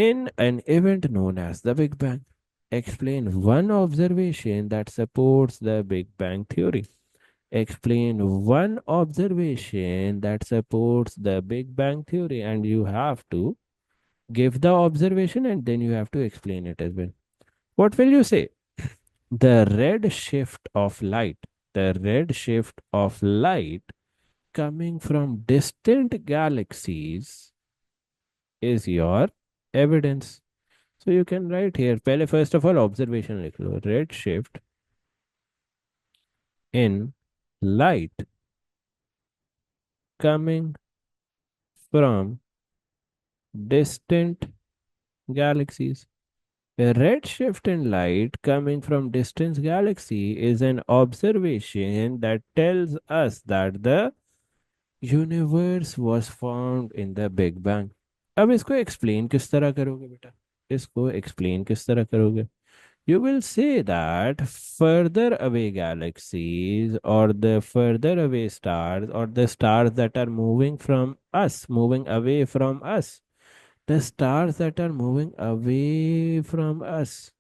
in an event known as the Big Bang. Explain one observation that supports the Big Bang Theory. Explain one observation that supports the Big Bang Theory, and you have to give the observation and then you have to explain it as well. What will you say? The red shift of light, the red shift of light coming from distant galaxies is your evidence. So you can write here, पहले first of all observation लिख लो. Red shift in light coming from distant galaxies. A redshift in light coming from distant galaxy is an observation that tells us that the universe was formed in the Big Bang. अब इसको explain किस तरह करोगे बेटा? इसको explain किस तरह करोगे? You will say that further away galaxies or the further away stars or the stars that are moving from us, moving away from us, the stars that are moving away from us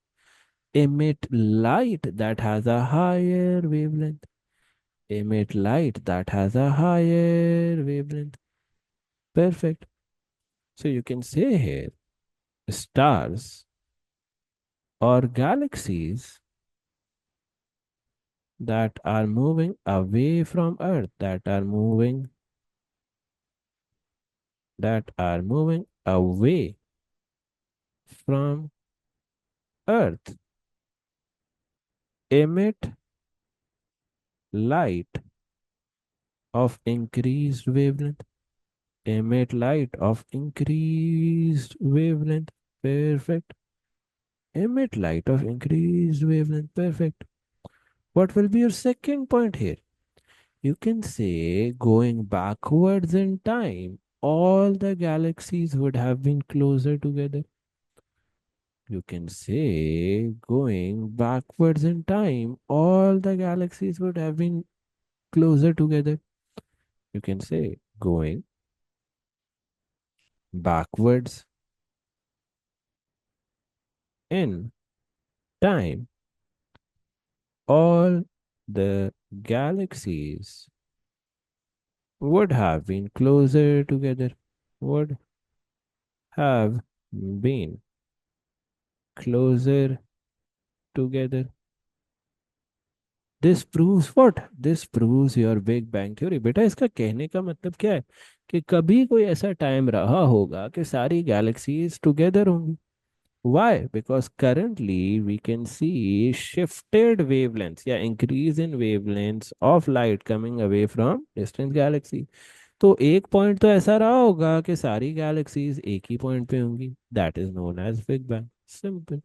emit light that has a higher wavelength. Emit light that has a higher wavelength. Perfect. So you can say here stars or galaxies that are moving away from Earth, that are moving away from Earth, emit light of increased wavelength. Emit light of increased wavelength. Perfect. Emit light of increased wavelength. Perfect. What will be your second point here? You can say going backwards in time, all the galaxies would have been closer together. You can say going backwards in time, all the galaxies would have been closer together. You can say going backwards in time, all the galaxies would have been closer together. Would have been closer together. This proves what? This proves your big bang theory. बेटा इसका कहने का मतलब क्या है कि कभी कोई ऐसा टाइम रहा होगा कि सारी गैलेक्सीज टुगेदर होंगी. Why? Because currently we can see shifted wavelengths या increase in wavelengths of light coming away from distant galaxy. तो एक पॉइंट तो ऐसा रहा होगा कि सारी गैलेक्सीज एक ही पॉइंट पे होंगी. That is known as big bang. Simple.